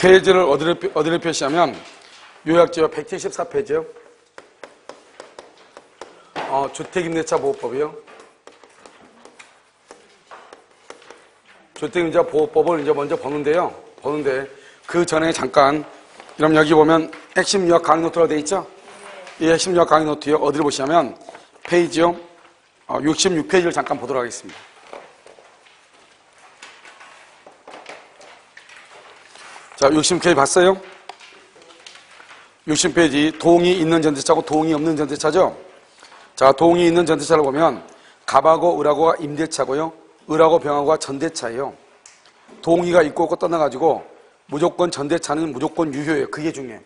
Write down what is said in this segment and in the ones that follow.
페이지를 어디를 표시하면 요약지와 174페이지요. 주택임대차 보호법이요. 주택임대차 보호법을 이제 먼저 보는데 그 전에 잠깐, 그럼 여기 보면 핵심 요약 강의 노트로 되어 있죠? 이 핵심 요약 강의 노트요. 어디를 보시냐면 페이지요. 66페이지를 잠깐 보도록 하겠습니다. 자, 60페이지 봤어요? 60페이지 동의 있는 전세차고 동의 없는 전세차죠? 자, 동의 있는 전세차를 보면 갑하고 을하고가 임대차고요. 을하고 병하고가 전대차예요. 동의가 있고 없고 떠나가지고 무조건 전대차는 무조건 유효예요. 그게 중요해요.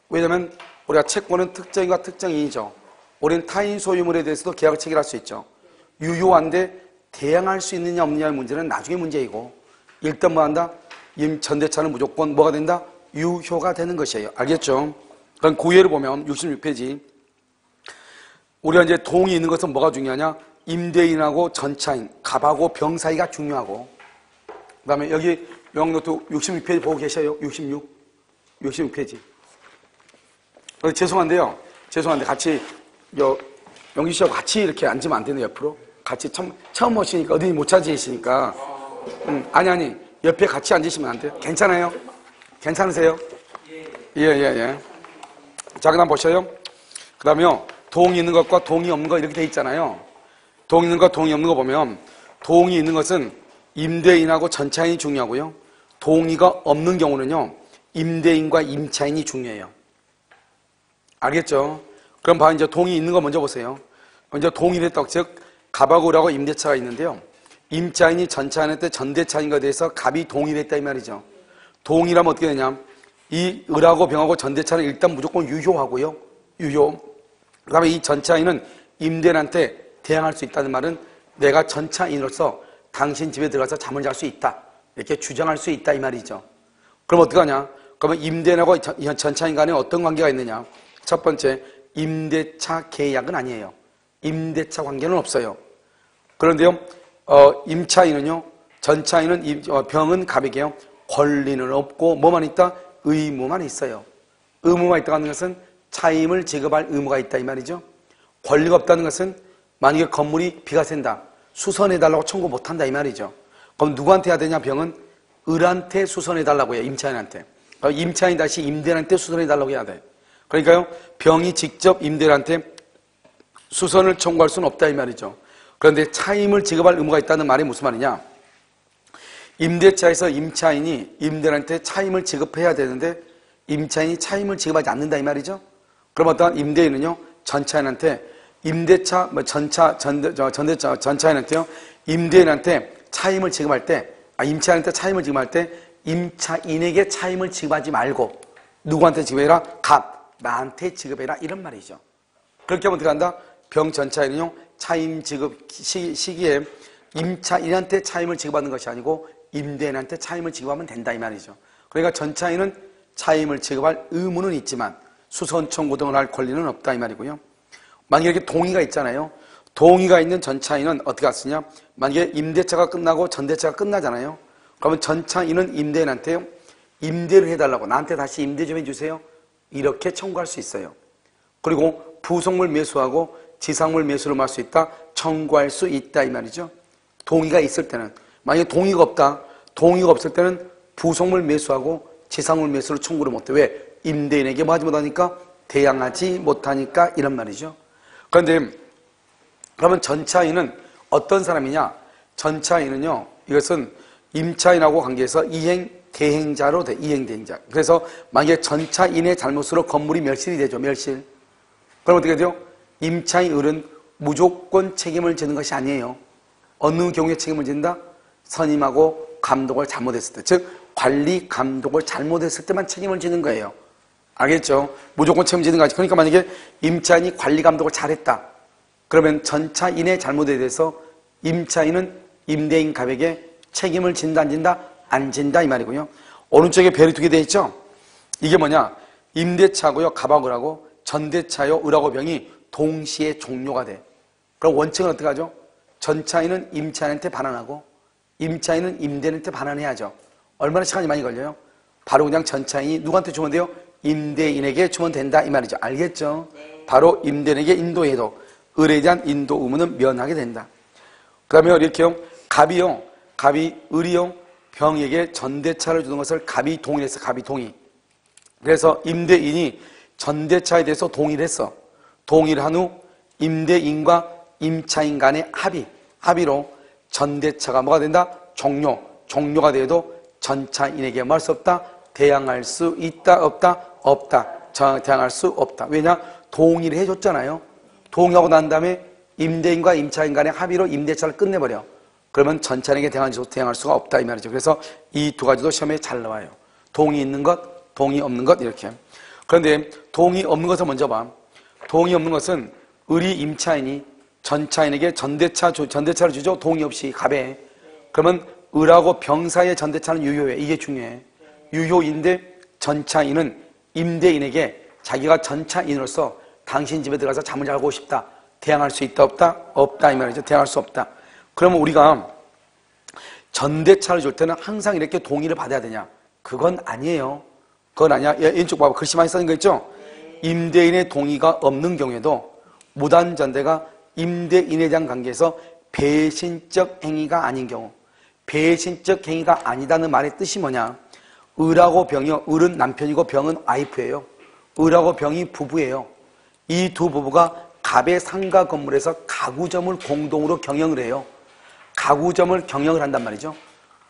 왜냐면 우리가 채권은 특정인과 특정인이죠. 우리는 타인 소유물에 대해서도 계약을 체결할 수 있죠. 유효한데 대항할 수 있느냐 없느냐의 문제는 나중에 문제이고, 일단 뭐 한다? 전대차는 무조건 뭐가 된다? 유효가 되는 것이에요. 알겠죠? 그럼 그 예를 보면 66페이지. 우리가 이제 동의 있는 것은 뭐가 중요하냐? 임대인하고 전차인, 갑하고 병 사이가 중요하고, 그 다음에 여기 요약노트 66페이지 보고 계셔요? 66페이지. 죄송한데 같이 영기 씨하고 같이 이렇게 앉으면 안 되는 옆으로? 같이 처음 오시니까 어디 못 찾으시니까 아니 옆에 같이 앉으시면 안 돼요? 괜찮아요? 괜찮으세요? 예. 자, 그 다음 보셔요. 그 다음에요, 동의 있는 것과 동의 없는 거 이렇게 돼 있잖아요. 동의 있는 거, 동의 없는 거 보면, 동의 있는 것은 임대인하고 전차인이 중요하고요. 동의가 없는 경우는요, 임대인과 임차인이 중요해요. 알겠죠? 그럼 이제 동의 있는 거 먼저 보세요. 먼저 동의를 했다고, 즉 갑하고 을하고 임대차가 있는데요. 임차인이 전차인한테 전대차인과에 대해서 갑이 동의를 했다 이 말이죠. 동의라면 어떻게 되냐? 이 을하고 병하고 전대차는 일단 무조건 유효하고요. 유효. 그 다음에 이 전차인은 임대인한테 대항할 수 있다는 말은 내가 전차인으로서 당신 집에 들어가서 잠을 잘 수 있다, 이렇게 주장할 수 있다 이 말이죠. 그럼 어떡하냐? 그러면 임대인하고 전차인 간에 어떤 관계가 있느냐? 첫 번째, 임대차 계약은 아니에요. 임대차 관계는 없어요. 그런데요, 임차인은요, 전차인은 병은 갑에게요, 권리는 없고 뭐만 있다? 의무만 있어요. 의무만 있다고 하는 것은 차임을 지급할 의무가 있다 이 말이죠. 권리가 없다는 것은 만약에 건물이 비가 샌다, 수선해달라고 청구 못한다 이 말이죠. 그럼 누구한테 해야 되냐? 병은 을한테 수선해달라고 해요. 임차인한테. 임차인 다시 임대인한테 수선해달라고 해야 돼. 그러니까요, 병이 직접 임대인한테 수선을 청구할 수는 없다 이 말이죠. 그런데 차임을 지급할 의무가 있다는 말이 무슨 말이냐? 임대차에서 임차인이 임대인한테 차임을 지급해야 되는데 임차인이 차임을 지급하지 않는다 이 말이죠. 그럼 어떤 임대인은요, 전차인한테 임대차, 전차인한테요, 임대인한테 차임을 지급할 때, 임차인한테 차임을 지급할 때 임차인에게 차임을 지급하지 말고 누구한테 지급해라? 갑, 나한테 지급해라 이런 말이죠. 그렇게 하면 어떻게 한다? 병 전차인은요, 차임 지급 시기에 임차인한테 차임을 지급하는 것이 아니고 임대인한테 차임을 지급하면 된다 이 말이죠. 그러니까 전차인은 차임을 지급할 의무는 있지만 수선 청구 등을 할 권리는 없다 이 말이고요. 만약에 이렇게 동의가 있잖아요. 동의가 있는 전차인은 어떻게 하느냐? 만약에 임대차가 끝나고 전대차가 끝나잖아요. 그러면 전차인은 임대인한테요, 임대를 해달라고, 나한테 다시 임대 좀 해주세요, 이렇게 청구할 수 있어요. 그리고 부속물 매수하고 지상물 매수를 할 수 있다, 청구할 수 있다 이 말이죠. 동의가 있을 때는. 만약에 동의가 없다, 동의가 없을 때는 부속물 매수하고 지상물 매수를 청구를 못해. 왜? 임대인에게 뭐 하지 못하니까? 대항하지 못하니까 이런 말이죠. 그런데 그러면 전차인은 어떤 사람이냐? 전차인은요, 이것은 임차인하고 관계해서 이행 대행자로 돼. 이행 대행자. 그래서 만약에 전차인의 잘못으로 건물이 멸실이 되죠. 멸실. 그럼 어떻게 돼요? 임차인 을은 무조건 책임을 지는 것이 아니에요. 어느 경우에 책임을 진다? 선임하고 감독을 잘못했을 때, 즉 관리 감독을 잘못했을 때만 책임을 지는 거예요. 알겠죠? 무조건 책임지는 거지. 그러니까 만약에 임차인이 관리 감독을 잘했다, 그러면 전차인의 잘못에 대해서 임차인은 임대인 갑에게 책임을 진다 안 진다? 안 진다 이 말이고요. 오른쪽에 별이 두 개 되어 있죠? 이게 뭐냐? 임대차고요, 갑하고 을하고, 전대차요, 을하고 병이 동시에 종료가 돼. 그럼 원칙은 어떻게 하죠? 전차인은 임차인한테 반환하고 임차인은 임대인한테 반환해야죠. 얼마나 시간이 많이 걸려요? 바로 그냥 전차인이 누구한테 주면 돼요? 임대인에게 주면 된다 이 말이죠. 알겠죠? 바로 임대인에게 인도해도 을에 대한 인도 의무는 면하게 된다. 그 다음에 이렇게요. 갑이 을이요. 병에게 전대차를 주는 것을 갑이 동의했어. 갑이 동의. 그래서 임대인이 전대차에 대해서 동의를 했어. 동의를 한 후 임대인과 임차인 간의 합의로 전대차가 뭐가 된다? 종료가 돼도 전차인에게 뭐 할 수 없다? 대항할 수 있다? 없다? 없다. 대항할 수 없다. 왜냐? 동의를 해줬잖아요. 동의하고 난 다음에 임대인과 임차인 간의 합의로 임대차를 끝내버려. 그러면 전차인에게 대항할 수가 없다 이 말이죠. 그래서 이 두 가지도 시험에 잘 나와요. 동의 있는 것, 동의 없는 것 이렇게. 그런데 동의 없는 것을 먼저 봐. 동의 없는 것은 을이 임차인이 전차인에게 전대차를 주죠. 동의 없이 갑에. 그러면 을하고 병 사이의 전대차는 유효해. 이게 중요해. 유효인데 전차인은 임대인에게 자기가 전차인으로서 당신 집에 들어가서 잠을 자고 싶다. 대항할 수 있다 없다? 없다 이 말이죠. 대항할 수 없다. 그러면 우리가 전대차를 줄 때는 항상 이렇게 동의를 받아야 되냐? 그건 아니에요. 그건 아니야. 왼쪽 봐봐. 글씨 많이 써진 거 있죠? 임대인의 동의가 없는 경우에도 무단전대가 임대인에 대한 관계에서 배신적 행위가 아닌 경우, 배신적 행위가 아니다는 말의 뜻이 뭐냐? 을하고 병이요. 을은 남편이고 병은 와이프예요. 을하고 병이 부부예요. 이 두 부부가 갑의 상가 건물에서 가구점을 공동으로 경영을 해요. 가구점을 경영을 한단 말이죠.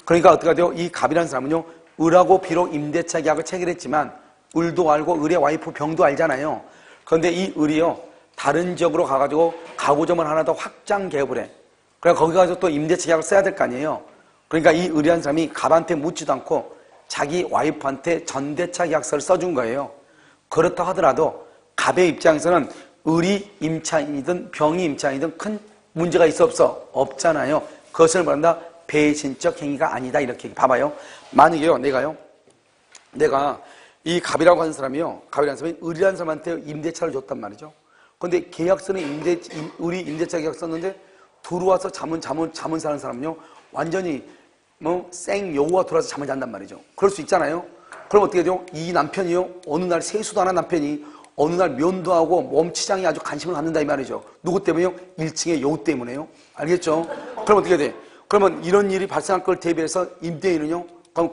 그러니까 어떻게 돼요? 이 갑이라는 사람은요, 을하고 비록 임대차 계약을 체결했지만 을도 알고 을의 와이프 병도 알잖아요. 그런데 이 을이요, 다른 지역으로 가가지고 가구점을 하나 더 확장 개업을 해. 그러니까 거기 가서 또 임대차 계약을 써야 될 거 아니에요. 그러니까 이 을이라는 사람이 갑한테 묻지도 않고 자기 와이프한테 전대차 계약서를 써준 거예요. 그렇다 하더라도 갑의 입장에서는 을이 임차인이든 병이 임차인이든 큰 문제가 있어 없어? 없잖아요. 그것을 말한다. 배신적 행위가 아니다. 이렇게 봐봐요. 만약에요, 내가 이 갑이라고 하는 사람이요, 갑이라는 사람이 을이라는 사람한테 임대차를 줬단 말이죠. 근데 계약서는 을이 임대차 계약 썼는데 들어와서 잠은 사는 사람은요, 완전히 생 여우가 들어와서 잠을 잔단 말이죠. 그럴 수 있잖아요. 그럼 어떻게 돼요? 이 남편이요, 어느 날 세수도 안 한 남편이 어느 날 면도 하고 몸치장에 아주 관심을 갖는다 이 말이죠. 누구 때문에요? 1층의 여우 때문에요. 알겠죠? 그럼 어떻게 돼? 그러면 이런 일이 발생할 걸 대비해서 임대인은요, 그럼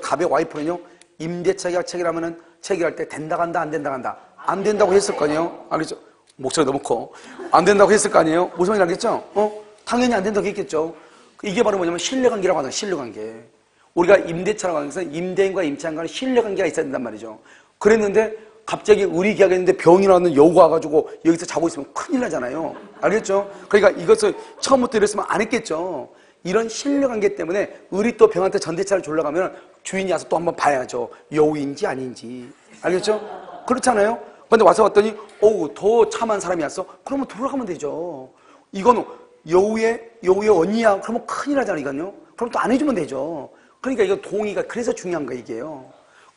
갑의 와이프는요, 임대차 계약 체결할 때 된다 간다 안 된다 간다 안 된다고 했을 거 아니에요? 알겠죠? 목소리 너무 커. 안 된다고 했을 거 아니에요? 무슨 말인지 알겠죠? 당연히 안 된다고 했겠죠. 이게 바로 뭐냐면 신뢰관계라고 하잖아요. 신뢰관계. 우리가 임대차라고 하는 것은 임대인과 임차인 간에 신뢰관계가 있어야 된단 말이죠. 그랬는데 갑자기 우리 계약했는데 병이라는 여우가 와가지고 여기서 자고 있으면 큰일 나잖아요. 알겠죠? 그러니까 이것을 처음부터 이랬으면 안 했겠죠. 이런 신뢰관계 때문에 을이 또 병한테 전대차를 주려고 하면 주인이 와서 또 한번 봐야죠. 여우인지 아닌지. 알겠죠? 그렇잖아요? 근데 와서 봤더니 더 참한 사람이 왔어? 그러면 돌아가면 되죠. 이건 여우의 언니야. 그러면 큰일 나잖아, 이건요. 그럼 또 안 해주면 되죠. 그러니까 이거 동의가 그래서 중요한 거예요, 이게요.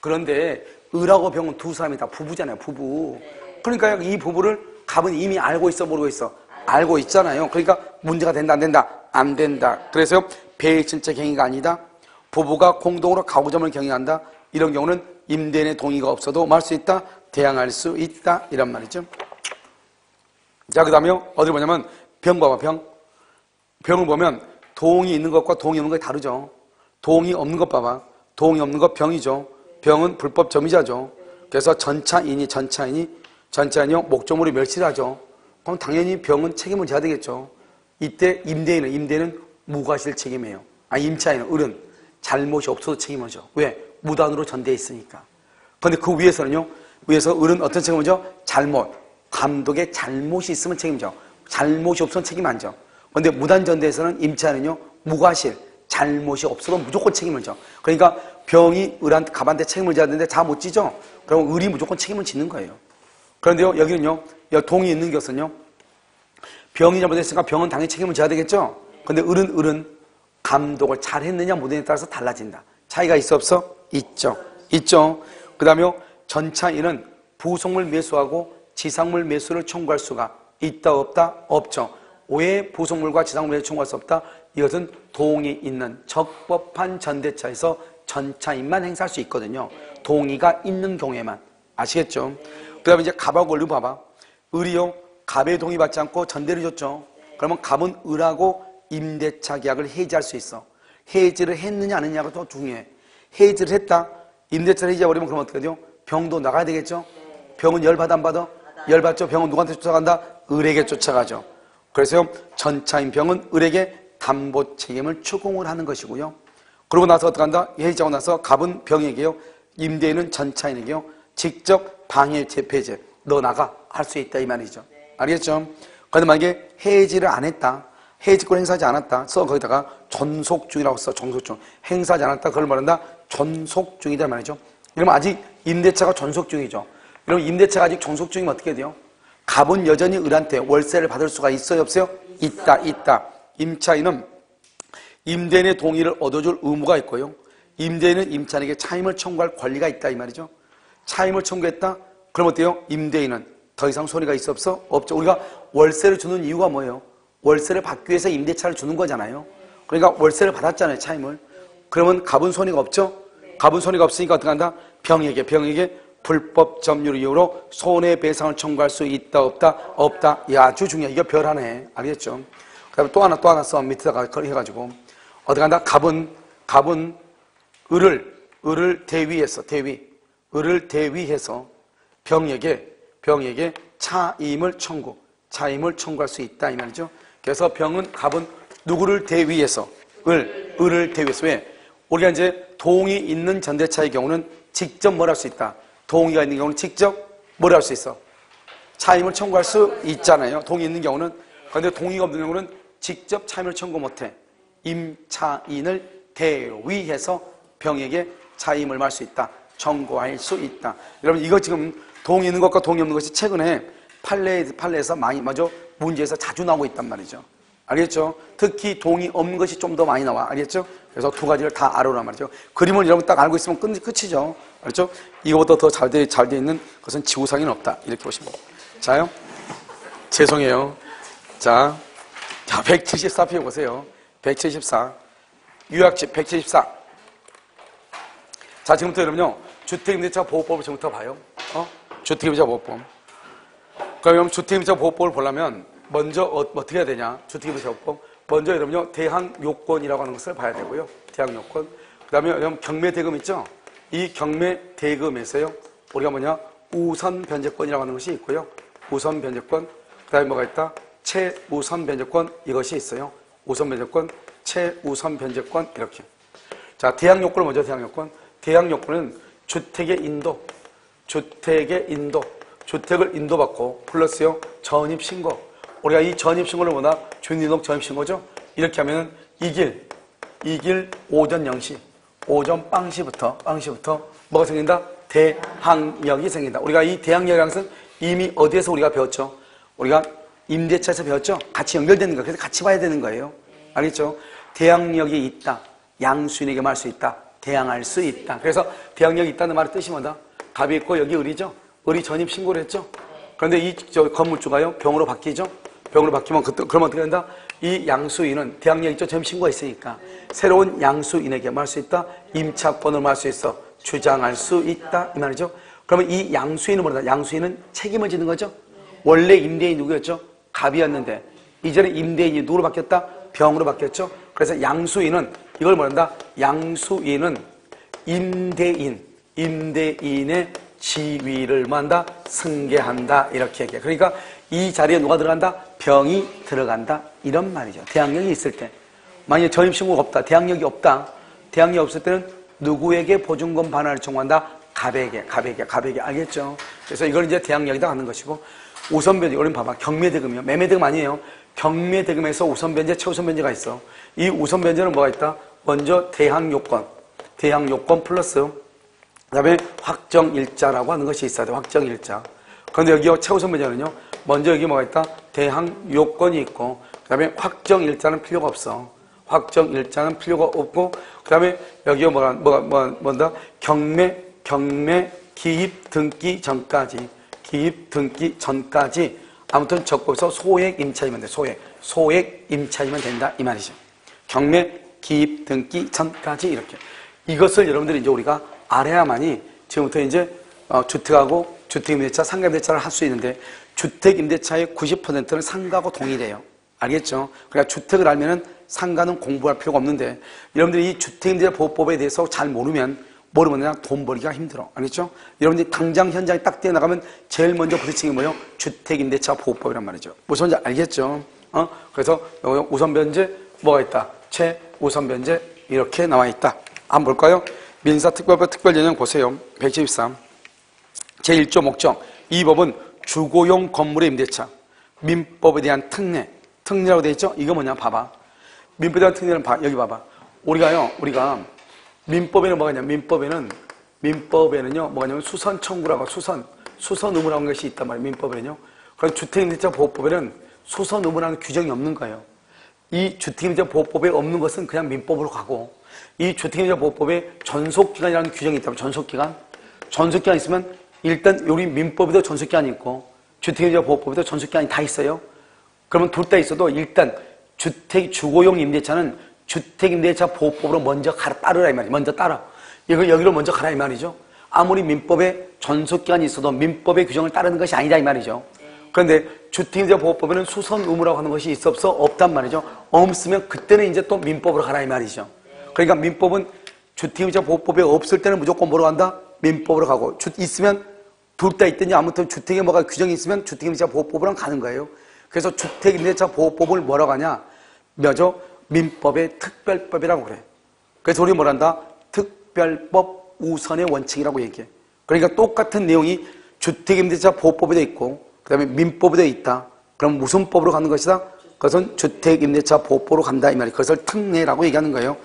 그런데 을하고 병은 두 사람이 다 부부잖아요, 부부. 그러니까 이 부부를 갑은 이미 알고 있어, 모르고 있어? 알고 있잖아요. 그러니까 문제가 된다, 안 된다? 안 된다. 그래서 배신적 행위가 아니다. 부부가 공동으로 가구점을 경영한다. 이런 경우는 임대인의 동의가 없어도 뭐 할 수 있다? 대항할 수 있다. 이란 말이죠. 자, 그 다음에 어디 보냐면 병 봐봐, 병. 병을 보면 동의 있는 것과 동의 없는 것이 다르죠. 동의 없는 것 봐봐. 동의 없는 것 병이죠. 병은 불법 점유자죠. 그래서 전차인이요, 목적물이 멸시를 하죠. 그럼 당연히 병은 책임을 져야 되겠죠. 이때 임대인은 무과실 책임이에요. 임차인은, 을은 잘못이 없어도 책임을 져. 왜? 무단으로 전대했으니까. 그런데 그 위에서는요, 을은 어떤 책임을 져? 감독의 잘못이 있으면 책임져. 잘못이 없으면 책임 안 져. 그런데 무단 전대에서는 임차인은요, 무과실, 잘못이 없어도 무조건 책임을 져. 그러니까 병이 갑한테 책임을 져야 되는데 다 못 지죠? 그럼 을이 무조건 책임을 짓는 거예요. 그런데요, 여기는요, 동의 있는 것은요, 병이 잘못했으니까 병은 당연히 책임을 져야 되겠죠? 근데 을은 감독을 잘 했느냐 못했느냐에 따라서 달라진다. 차이가 있어 없어? 있죠. 그 다음에 전차인은 부속물 매수하고 지상물 매수를 청구할 수가 있다 없다? 없죠. 왜 부속물과 지상물 매수 청구할 수 없다? 이것은 동의 있는 적법한 전대차에서 전차인만 행사할 수 있거든요. 동의가 있는 경우에만. 아시겠죠? 그 다음에 이제 갑하고 을로 봐봐. 을이요, 갑의 동의 받지 않고 전대를 줬죠. 그러면 갑은 을하고 임대차 계약을 해지할 수 있어. 해지를 했느냐 안 했느냐가 더 중요해. 해지를 했다. 임대차를 해지해버리면 그러면 어떻게 돼요? 병도 나가야 되겠죠? 병은 열받아 안 받아? 열받죠? 병은 누구한테 쫓아간다? 을에게 쫓아가죠. 그래서 전차인 병은 을에게 담보 책임을 추궁을 하는 것이고요. 그러고 나서 어떻게 한다? 해지하고 나서 갑은 병에게요, 임대인은 전차인에게요, 직접 방해 재폐제, 너 나가 할 수 있다 이 말이죠. 알겠죠? 그런데 만약에 해지를 안 했다, 해지권 행사하지 않았다, 써 거기다가 존속 중이라고 써. 존속 중. 행사하지 않았다, 그걸 말한다? 존속 중이다 말이죠. 이러면 아직 임대차가 존속 중이죠. 그럼 임대차가 아직 존속 중이면 어떻게 돼요? 갑은 여전히 을한테 월세를 받을 수가 있어요, 없어요? 있다. 임차인은 임대인의 동의를 얻어줄 의무가 있고요. 임대인은 임차인에게 차임을 청구할 권리가 있다 이 말이죠. 차임을 청구했다? 그럼 어때요? 임대인은 더 이상 소리가 있어 없어? 없죠. 우리가 월세를 주는 이유가 뭐예요? 월세를 받기 위해서 임대차를 주는 거잖아요. 그러니까 월세를 받았잖아요, 차임을. 그러면 갑은 손해가 없죠? 갑은 손해가 없으니까 어떻게 한다? 병에게 불법 점유를 이유로 손해배상을 청구할 수 있다 없다? 없다. 이 아주 중요해. 이거 별 하나에. 알겠죠? 그 다음에 또 하나 써. 밑에다가 해가지고 어떻게 한다? 갑은 을을 대위해서 병에게 차임을 청구할 수 있다 이 말이죠. 그래서 갑은 누구를 대위해서? 을을 대위해서. 왜? 우리가 이제 동의 있는 전대차의 경우는 직접 뭘 할 수 있다. 동의가 있는 경우는 직접 뭘 할 수 있어? 차임을 청구할 수 있잖아요. 동의 있는 경우는. 그런데 동의가 없는 경우는 직접 차임을 청구 못해. 임차인을 대위해서 병에게 차임을 할 수 있다. 청구할 수 있다. 여러분 이거 지금 동의 있는 것과 동의 없는 것이 최근에 판례에서 문제에서 자주 나오고 있단 말이죠. 알겠죠? 특히 동의 없는 것이 좀 더 많이 나와. 알겠죠? 그래서 두 가지를 다 알아오란 말이죠. 그림을 여러분 딱 알고 있으면 끝이죠. 알겠죠? 이거보다 더 잘 돼 있는 것은 지구상에는 없다. 이렇게 보시면 됩니다. 자요. 죄송해요. 자, 174표 보세요. 174. 유학집 174. 자, 지금부터 여러분요, 주택임대차 보호법을 지금부터 봐요. 주택임대차 보호법. 그럼 주택임대차 보호법을 보려면 먼저 어떻게 해야 되냐? 주택임대차 보호법. 먼저 여러분요, 대항요건이라고 하는 것을 봐야 되고요. 대항요건. 그 다음에 여러분 경매대금 있죠? 이 경매대금에서요, 우리가 우선변제권이라고 하는 것이 있고요. 우선변제권. 그 다음에 뭐가 있다? 최우선변제권. 이것이 있어요. 우선변제권, 최우선변제권. 이렇게. 자, 대항요건을 먼저 대항요건은 주택의 인도. 주택을 인도받고 플러스요, 전입신고. 우리가 이 전입신고를 뭐다? 주민등록 전입신고죠? 이렇게 하면은 이 길 오전 0시, 오전 빵시부터 뭐가 생긴다? 대항력이 생긴다. 우리가 이 대항력이라는 것은 이미 어디에서 우리가 배웠죠? 우리가 임대차에서 배웠죠? 같이 연결되는 거. 그래서 같이 봐야 되는 거예요. 알겠죠? 대항력이 있다. 양수인에게 말 수 있다. 대항할 수 있다. 그래서 대항력이 있다는 말의 뜻이 뭐다? 갑이 있고 여기 을이죠? 을이 전입신고를 했죠? 그런데 이 건물주가요, 병으로 바뀌죠? 병으로 바뀌면 그러면 어떻게 된다? 이 양수인은 대항력 있죠? 전입신고가 있으니까 새로운 양수인에게 말 수 있다. 임차권을 말 수 있어. 주장할 수 있다. 이 말이죠. 그러면 이 양수인은 뭐다? 양수인은 책임을 지는 거죠? 원래 임대인이 누구였죠? 갑이었는데 이전에 임대인이 누구로 바뀌었다? 병으로 바뀌었죠? 그래서 양수인은 이걸 뭐란다? 양수인은 임대인의 지위를 뭐한다? 승계한다. 이렇게 얘기해. 그러니까 이 자리에 누가 들어간다? 병이 들어간다. 이런 말이죠. 대항력이 있을 때. 만약에 전입신고가 없다. 대항력이 없다. 대항력이 없을 때는 누구에게 보증금 반환을 청구한다? 갑에게. 알겠죠? 그래서 이걸 이제 대항력이다 하는 것이고, 우선변제, 여러분 봐봐. 경매대금이요. 매매대금 아니에요. 경매대금에서 우선변제, 최우선변제가 있어. 이 우선변제는 뭐가 있다? 먼저 대항요건 플러스 그 다음에 확정일자라고 하는 것이 있어야 돼. 확정일자. 그런데 여기 최우선변제는요, 먼저 여기 뭐가 있다? 대항요건이 있고, 그 다음에 확정일자는 필요가 없어. 확정일자는 필요가 없고, 그 다음에 여기 뭐다? 경매 기입 등기 전까지. 아무튼 적고서 소액 임차이면 돼. 소액 임차이면 된다. 이 말이죠. 경매 기입 등기 전까지 이렇게. 이것을 여러분들이 이제 우리가 알아야만이 지금부터 이제 주택하고 주택임대차, 상가임대차를 할 수 있는데 주택임대차의 90%는 상가하고 동일해요. 알겠죠? 그러니까 주택을 알면은 상가는 공부할 필요가 없는데 여러분들이 이 주택임대차 보호법에 대해서 잘 모르면 그냥 돈 벌기가 힘들어. 알겠죠? 여러분들이 당장 현장에 딱 뛰어나가면 제일 먼저 부딪히는 게 뭐예요? 주택임대차 보호법이란 말이죠. 무슨 말인지 알겠죠? 그래서 우선 변제 뭐가 있다? 최우선 변제 이렇게 나와 있다. 한번 볼까요? 민사특별법 특별전형 보세요. 173. 제1조 목적. 이 법은 주거용 건물의 임대차. 민법에 대한 특례. 특례라고 되어 있죠? 이거 뭐냐? 봐봐. 민법에 대한 특례는 여기 봐봐. 우리가 민법에는 뭐가 있냐? 민법에는요, 뭐가 있냐면 수선 청구라고 수선 의무라는 것이 있단 말이에요. 민법에는요. 그럼 주택임대차 보호법에는 수선 의무라는 규정이 없는 거예요. 이 주택임대차 보호법에 없는 것은 그냥 민법으로 가고 이 주택임대차 보호법에 전속기간이라는 규정이 있다면 전속기간 있으면 일단 우리 민법에도 전속기간이 있고 주택임대차 보호법에도 전속기간이 다 있어요. 그러면 둘 다 있어도 일단 주거용 임대차는 주택임대차 보호법으로 먼저 따르라 이 말이에요. 먼저 따라. 여기로 먼저 가라 이 말이죠. 아무리 민법에 전속기간이 있어도 민법의 규정을 따르는 것이 아니다 이 말이죠. 그런데 주택임대차 보호법에는 수선 의무라고 하는 것이 있어 없어? 없단 말이죠. 없으면 그때는 이제 또 민법으로 가라 이 말이죠. 그러니까 민법은 주택임대차 보호법에 없을 때는 무조건 뭐로 간다? 민법으로 가고 있으면 둘 다 있든지 아무튼 주택에 뭐가 규정이 있으면 주택임대차 보호법으로 가는 거예요. 그래서 주택임대차 보호법을 뭐라고 하냐? 민법의 특별법이라고 그래. 그래서 우리 뭐란다? 특별법 우선의 원칙이라고 얘기해. 그러니까 똑같은 내용이 주택임대차 보호법에도 있고 그 다음에 민법에도 있다. 그럼 무슨 법으로 가는 것이다? 그것은 주택임대차 보호법으로 간다 이 말이에요. 그것을 특례라고 얘기하는 거예요.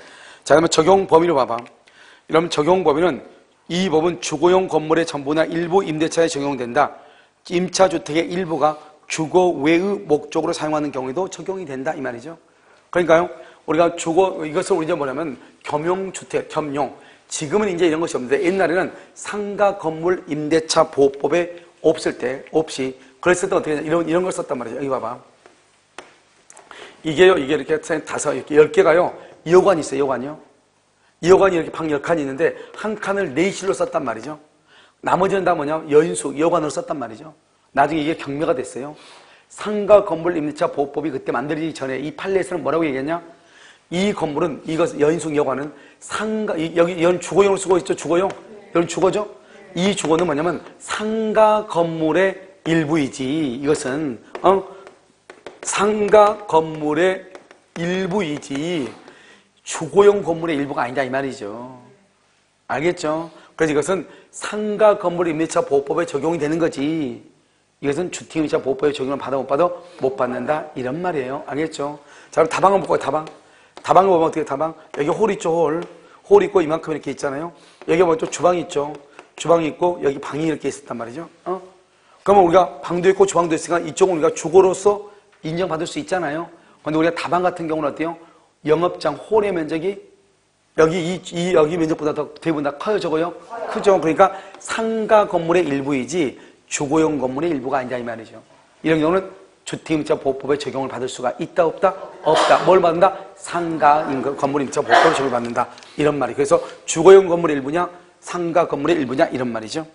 자, 그러면 적용 범위를 봐봐. 이러면 적용 범위는 이 법은 주거용 건물의 전부나 일부 임대차에 적용된다. 임차주택의 일부가 주거 외의 목적으로 사용하는 경우에도 적용이 된다 이 말이죠. 그러니까요, 우리가 이것을 우리 이제 뭐냐면 겸용주택, 겸용. 지금은 이제 이런 것이 없는데 옛날에는 상가 건물 임대차 보호법에 없을 때, 없이. 그랬을 때 어떻게 하냐. 이런 걸 썼단 말이죠. 여기 봐봐. 이게 이렇게 이렇게 10개가요. 여관이 있어요, 여관이요. 여관이 이렇게 방 10칸이 있는데 한 칸을 내실로 썼단 말이죠. 나머지는 다 뭐냐? 여인숙, 여관으로 썼단 말이죠. 나중에 이게 경매가 됐어요. 상가 건물 임대차 보호법이 그때 만들어지기 전에 이 판례에서는 뭐라고 얘기했냐? 이 건물은, 여인숙 여관은 여기 이런 주거용을 쓰고 있죠, 주거용? 이런 주거죠? 이 주거는 뭐냐면 상가 건물의 일부이지. 이것은, 상가 건물의 일부이지. 주거용 건물의 일부가 아니다, 이 말이죠. 알겠죠? 그래서 이것은 상가 건물 임대차 보호법에 적용이 되는 거지. 이것은 주택임대차 보호법에 적용을 받아 못 받아? 못 받는다. 이런 말이에요. 알겠죠? 자, 그럼 다방을 볼까요? 다방을 보면 어떻게 다방? 여기 홀 있죠, 홀 있고 이만큼 이렇게 있잖아요. 여기 보면 또 주방이 있죠. 주방이 있고 여기 방이 이렇게 있었단 말이죠. 그러면 우리가 방도 있고 주방도 있으니까 이쪽은 우리가 주거로서 인정받을 수 있잖아요. 근데 우리가 다방 같은 경우는 어때요? 영업장 홀의 면적이 여기 여기 면적보다 더 대부분 다 커요, 적어요? 크죠? 그러니까 상가 건물의 일부이지 주거용 건물의 일부가 아니다 이 말이죠. 이런 경우는 주택임대차 보호법에 적용을 받을 수가 있다 없다? 없다. 뭘 받는다? 상가 건물 임대차 보호법에 적용을 받는다. 이런 말이. 그래서 주거용 건물의 일부냐 상가 건물의 일부냐 이런 말이죠.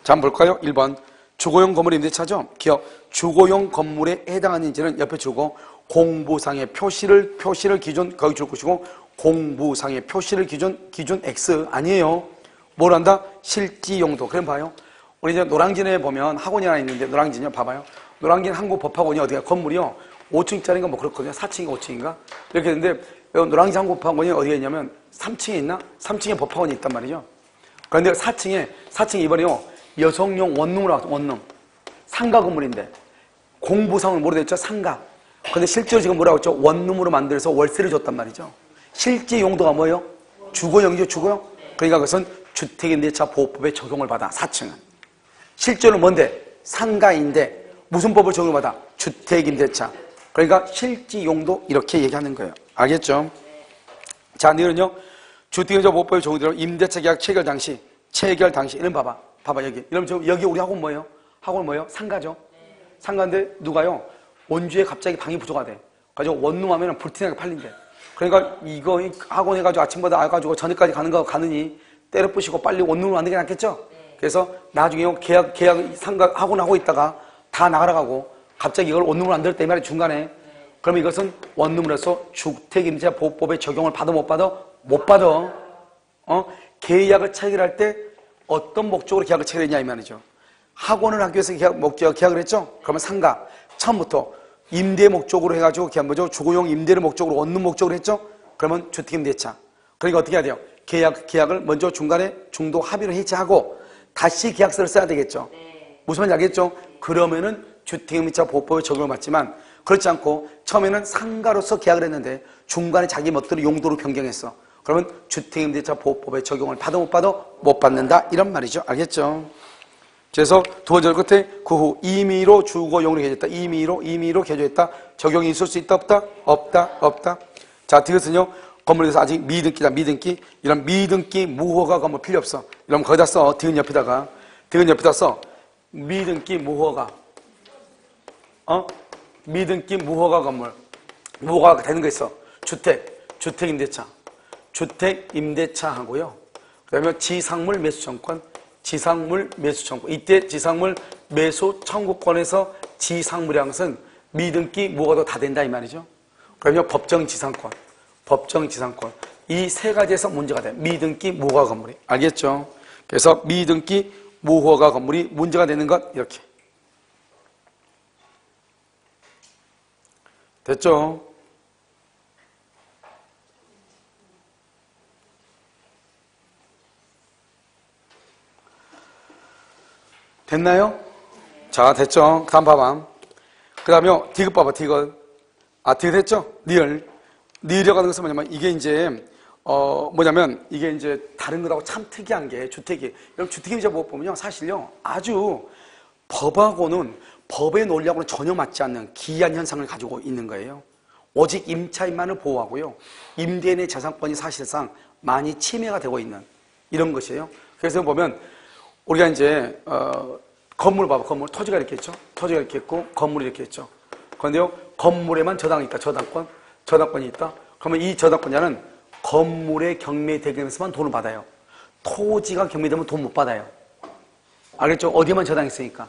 자, 한번 볼까요? 1번 주거용 건물 임대차죠. 기억. 주거용 건물에 해당하는지는 옆에 주고 공부상의 표시를 기준 거기 줄 것이고 공부상의 표시를 기준 X 아니에요. 뭘 한다? 실지 용도. 그럼 봐요. 우리 이제 노량진에 보면 학원이 하나 있는데 노량진이요. 봐봐요. 노량진 한국법학원이 어디가 건물이요. 5층짜리인가 뭐 그렇거든요. 4층인가 5층인가 이렇게 했는데 노량진 한국법학원이 어디에 있냐면 3층에 있나? 3층에 법학원이 있단 말이죠. 그런데 4층에 이번에요. 여성용 원룸으로 나왔죠. 원룸. 상가 건물인데 공부상을 뭐로 됐죠? 상가. 근데 실제로 지금 뭐라고 했죠? 원룸으로 만들어서 월세를 줬단 말이죠. 실제 용도가 뭐예요? 주거용이죠, 주거용. 그러니까 그것은 주택임대차 보호법에 적용을 받아, 4층은. 실제로 뭔데? 상가인데 무슨 법을 적용받아? 주택임대차. 그러니까 실지 용도 이렇게 얘기하는 거예요. 알겠죠? 자, 너희는요, 주택임대차 보호법에 적용되는 임대차 계약 체결 당시 이런 봐봐 여기. 이러면 여기 우리 학원 뭐예요? 학원 뭐예요? 상가죠. 상가인데 누가요? 원주에 갑자기 방이 부족하대. 가지고 원룸하면 불티나게 팔린대. 그러니까 이거 학원 해가지고 아침마다 와가지고 저녁까지 가는 거 가느니 때려 부시고 빨리 원룸으로 만드는 게 낫겠죠? 그래서 나중에 계약 상가 학원 하고 있다가 다 나가라가고 갑자기 이걸 원룸으로 만들었다 이 말이 중간에. 그러면 이것은 원룸으로서 주택임대차보호법의 적용을 받아 못 받아? 못 받아. 계약을 체결할 때 어떤 목적으로 계약을 체결했냐 이 말이죠. 학원을 하기 위해서 계약을 했죠? 그러면 상가 처음부터 임대 목적으로 해가지고 계약 뭐죠? 주거용 임대를 목적으로 원룸 목적으로 했죠? 그러면 주택임대차. 그러니까 어떻게 해야 돼요? 계약을 먼저 중간에 중도 합의를 해체하고 다시 계약서를 써야 되겠죠. 무슨 말인지 알겠죠? 그러면은 주택임대차 보호법에 적용을 받지만 그렇지 않고 처음에는 상가로서 계약을 했는데 중간에 자기 멋대로 용도로 변경했어. 그러면 주택임대차 보호법에 적용을 받아 못 받아? 못 받는다 이런 말이죠. 알겠죠? 그래서 두 번째 끝에 그 후 임의로 주거용으로 개조했다. 임의로 개조했다. 적용이 있을 수 있다 없다? 없다. 자, 이것은요. 건물에서 아직 미등기다. 미등기. 이런 미등기 무허가 건물 필요 없어. 이러면 거기다 써. 디귿 옆에다 써. 미등기 무허가. 미등기 무허가 건물. 무허가 되는 거 있어. 주택임대차. 주택임대차 하고요. 그 다음에 지상물 매수청권. 이때 지상물 매수 청구권에서 지상물이라는 것은 미등기 무허가도 다 된다 이 말이죠. 그러면 법정지상권. 이 세 가지에서 문제가 돼. 미등기 무허가 건물이. 알겠죠? 그래서 미등기 무허가 건물이 문제가 되는 것 이렇게. 됐죠? 됐나요? 자, 됐죠? 다음 봐봐. 그 다음에 디귿 봐봐, 디귿. 디귿 했죠? 리을이라고 하는 것은 뭐냐면, 이게 이제, 이게 이제 다른 거라고 참 특이한 게 주택이. 여러분, 주택임대차 보호법은요, 사실요, 아주 법하고는, 법의 논리하고는 전혀 맞지 않는 기이한 현상을 가지고 있는 거예요. 오직 임차인만을 보호하고요, 임대인의 재산권이 사실상 많이 침해가 되고 있는 이런 것이에요. 그래서 보면, 우리가 이제 건물 봐봐. 건물 토지가 이렇게 있죠. 토지가 이렇게 있고 건물이 이렇게 있죠. 그런데요, 건물에만 저당이 있다. 저당권이 있다. 그러면 이 저당권자는 건물에 경매대금에서만 돈을 받아요. 토지가 경매되면 돈 못 받아요. 알겠죠? 어디에만 저당이 있으니까.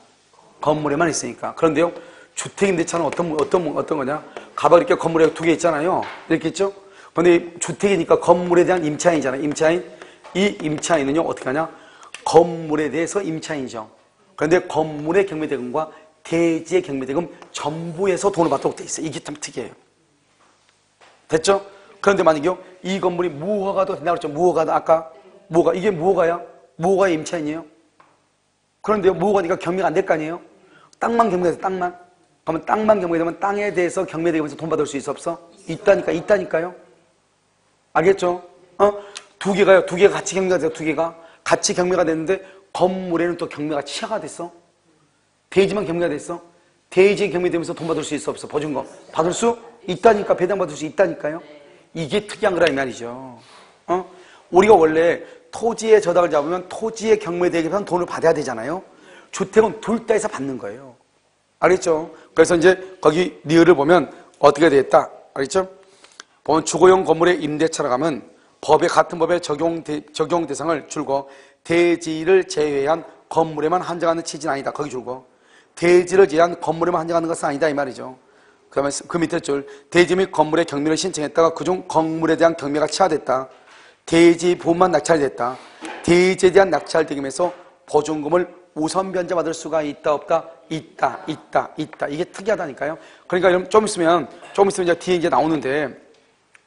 건물에만 있으니까. 그런데요, 주택임대차는 어떤 거냐? 가봐 이렇게 건물에 두 개 있잖아요. 이렇게 있죠. 그런데 주택이니까 건물에 대한 임차인이잖아요. 이 임차인은요 어떻게 하냐? 건물에 대해서 임차인이죠. 그런데 건물의 경매대금과 대지의 경매대금 전부에서 돈을 받도록 돼 있어요. 이게 참 특이해요. 됐죠? 그런데 만약에요, 이 건물이 무허가도 된다고 그랬죠. 무허가도 아까 이게 무허가야? 무허가의 임차인이에요. 그런데요, 무허가니까 경매가 안 될 거 아니에요? 땅만 경매돼서 땅만. 그러면 땅만 경매되면 땅에 대해서 경매대금에서 돈 받을 수 있어 없어? 있다니까요. 알겠죠? 두 개가 같이 경매가 돼요. 두 개가 같이 경매가 됐는데 건물에는 또 경매가 취하가 됐어. 대지만 경매가 됐어. 대지에 경매되면서 돈 받을 수 있어 없어? 보증금 받을 수 있다니까. 배당받을 수 있다니까요. 이게 특이한 거라 이 말이죠. 우리가 원래 토지의 저당을 잡으면 토지의 경매대금에서 돈을 받아야 되잖아요. 주택은 둘 다에서 받는 거예요. 알겠죠? 그래서 이제 거기 리을을 보면 어떻게 되겠다. 알겠죠? 보면 주거용 건물의 임대차라고 하면 같은 법의 적용 대상을 줄고 대지를 제외한 건물에만 한정하는 취지는 아니다. 거기 줄고 대지를 제외한 건물에만 한정하는 것은 아니다 이 말이죠. 그 다음에 그 밑에 줄 대지 및 건물의 경매를 신청했다가 그중 건물에 대한 경매가 취하됐다. 대지 부분만 낙찰됐다. 대지에 대한 낙찰 대금에서 보증금을 우선 변제받을 수가 있다 없다? 있다. 이게 특이하다니까요. 그러니까 좀 있으면 이제 뒤에 이제 나오는데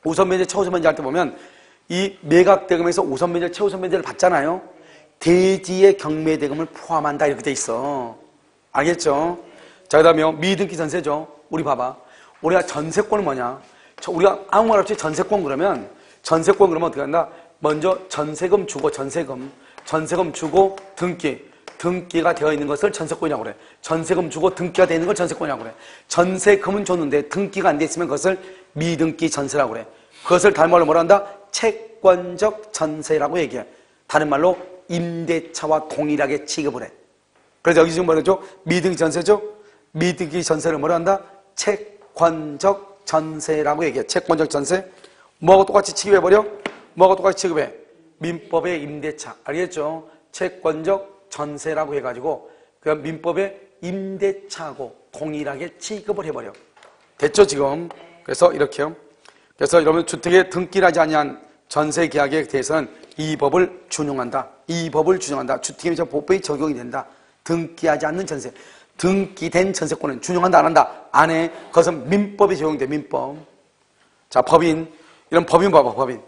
우선 변제, 최우선 변제 할 때 보면 이 매각 대금에서 우선 변제, 최우선 변제를 받잖아요. 대지의 경매 대금을 포함한다 이렇게 돼 있어. 알겠죠? 자, 그다음에 미등기 전세죠. 우리 봐봐. 우리가 전세권은 뭐냐? 우리가 아무 말 없이 전세권 그러면 어떻게 한다? 먼저 전세금 주고 전세금 주고 등기가 되어 있는 것을 전세권이라고 그래. 전세금 주고 등기가 되어 있는 걸 전세권이라고 그래. 전세금은 줬는데 등기가 안 돼 있으면 그것을 미등기 전세라고 그래. 그것을 다른 말로 뭐라 한다? 채권적 전세라고 얘기해. 다른 말로 임대차와 동일하게 취급을 해. 그래서 여기 지금 뭐라죠? 미등기 전세죠? 미등기 전세를 뭐라 한다? 채권적 전세라고 얘기해. 채권적 전세. 뭐하고 똑같이 취급해버려? 뭐하고 똑같이 취급해? 민법의 임대차. 알겠죠? 채권적 전세라고 해가지고 그 민법의 임대차하고 동일하게 취급을 해버려. 됐죠, 지금? 그래서 이렇게요. 그래서 여러분 주택에 등기하지 아니한 전세 계약에 대해서는 이 법을 준용한다. 이 법을 준용한다. 주택임대차 보호법이 적용이 된다. 등기하지 않는 전세. 등기된 전세권은 준용한다, 안 한다? 안 해. 그것은 민법이 적용돼, 민법. 자, 법인. 이런 법인 봐봐, 법인.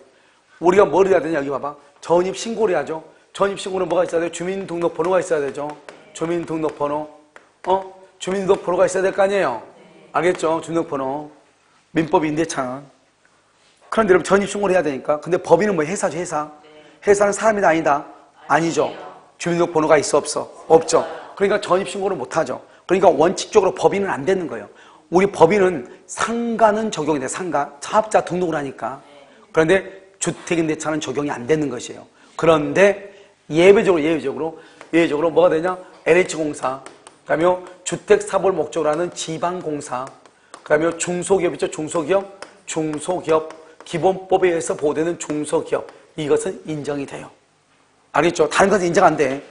우리가 뭘 해야 되냐, 여기 봐봐. 전입신고를 해야죠. 전입신고는 뭐가 있어야 돼요? 주민등록번호가 있어야 되죠. 주민등록번호. 주민등록번호가 있어야 될 거 아니에요? 알겠죠? 주민등록번호. 민법이 임대차. 그런데 여러분 전입신고를 해야 되니까. 근데 법인은 뭐 회사죠, 회사. 회사는 사람이다, 아니다? 아니죠. 주민등록번호가 있어, 없어? 없죠. 그러니까 전입신고를 못하죠. 그러니까 원칙적으로 법인은 안 되는 거예요. 우리 법인은 상가는 적용이 돼, 상가. 사업자 등록을 하니까. 그런데 주택임대차는 적용이 안 되는 것이에요. 그런데 예외적으로 뭐가 되냐? LH공사, 그 다음에 주택사업을 목적으로 하는 지방공사, 그 다음에 중소기업 있죠? 중소기업, 기본법에 의해서 보호되는 중소기업. 이것은 인정이 돼요. 알겠죠? 다른 것은 인정 안 돼.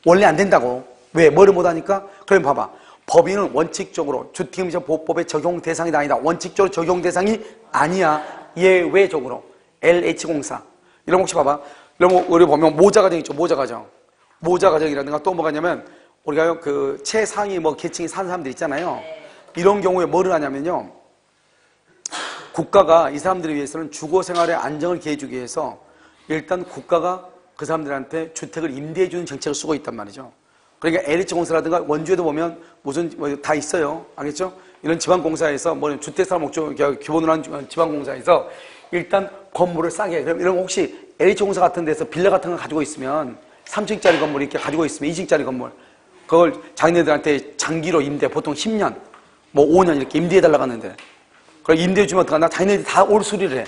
원래 안 된다고. 왜? 뭐를 못하니까? 그럼 봐봐. 법인은 원칙적으로 주택임대차 보호법의 적용 대상이 아니다. 원칙적으로 적용 대상이 아니야. 예외적으로. LH공사. 이런 거 혹시 봐봐. 이런 거 우리 보면 모자과정 있죠. 모자과정. 모자과정이라든가 또 뭐가 있냐면 우리가 그 최상위 뭐 계층이 사는 사람들 있잖아요. 이런 경우에 뭐를 하냐면요. 국가가 이 사람들을 위해서는 주거생활의 안정을 기해주기 위해서 일단 국가가 그 사람들한테 주택을 임대해주는 정책을 쓰고 있단 말이죠. 그러니까 LH공사라든가 원주에도 보면 무슨 뭐 다 있어요. 알겠죠? 이런 지방공사에서 뭐 주택사업 목적 기본으로 한 지방공사에서 일단 건물을 싸게. 그럼 이런 혹시 LH공사 같은 데서 빌라 같은 거 가지고 있으면 3층짜리 건물 이렇게 가지고 있으면 2층짜리 건물 그걸 자기네들한테 장기로 임대 보통 10년 뭐 5년 이렇게 임대해달라고 하는데 그걸 임대해주면 어떡한다? 자기네들이 다 올수리를 해.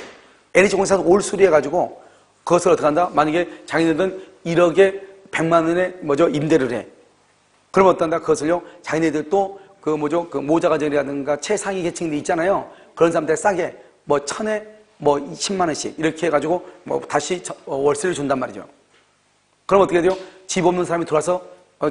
LH공사도 올수리 해가지고 그것을 어떡한다? 만약에 자기네들은 1억에 100만 원에 임대를 해. 그러면 어떤다? 그것을요, 자기네들 또, 그 모자과정이라든가 최상위 계층들 있잖아요. 그런 사람들 싸게, 뭐 1000에 뭐 10만 원씩 이렇게 해가지고 뭐 다시 월세를 준단 말이죠. 그럼 어떻게 돼요? 집 없는 사람이 들어와서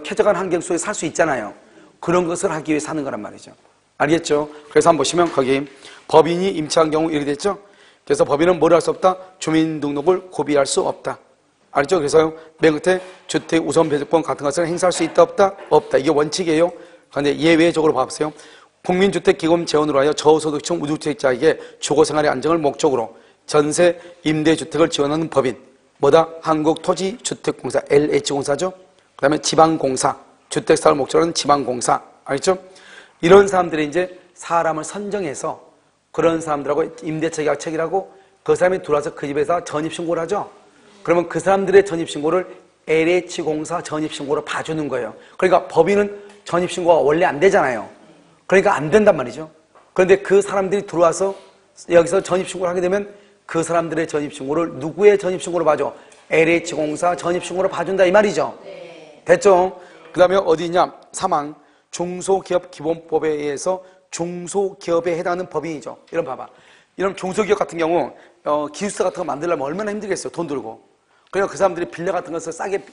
쾌적한 환경 속에 살 수 있잖아요. 그런 것을 하기 위해 사는 거란 말이죠. 알겠죠? 그래서 한번 보시면 거기 법인이 임차한 경우 이렇게 됐죠? 그래서 법인은 뭘 할 수 없다? 주민등록을 고비할 수 없다. 알죠? 그래서 맨 끝에 주택 우선 배정권 같은 것을 행사할 수 있다 없다? 없다. 이게 원칙이에요. 그런데 예외적으로 봐보세요. 국민주택기금 재원으로 하여 저소득층 무주택자에게 주거생활의 안정을 목적으로 전세 임대주택을 지원하는 법인 뭐다? 한국토지주택공사 LH공사죠. 그 다음에 지방공사 주택사업을 목적으로 하는 지방공사 알죠? 이런 사람들이 이제 사람을 선정해서 그런 사람들하고 임대차 계약 체결하고 그 사람이 들어와서 그 집에서 전입신고를 하죠. 그러면 그 사람들의 전입신고를 LH공사 전입신고로 봐주는 거예요. 그러니까 법인은 전입신고가 원래 안 되잖아요. 그러니까 안 된단 말이죠. 그런데 그 사람들이 들어와서 여기서 전입신고를 하게 되면 그 사람들의 전입신고를 누구의 전입신고로 봐줘? LH공사 전입신고로 봐준다 이 말이죠. 됐죠? 그 다음에 어디 있냐? 3항 중소기업 기본법에 의해서 중소기업에 해당하는 법인이죠. 이런 봐봐. 이런 중소기업 같은 경우 기숙사 같은 거 만들려면 얼마나 힘들겠어요. 돈 들고. 그러니까 그 사람들이 빌라 같은 것을 싸게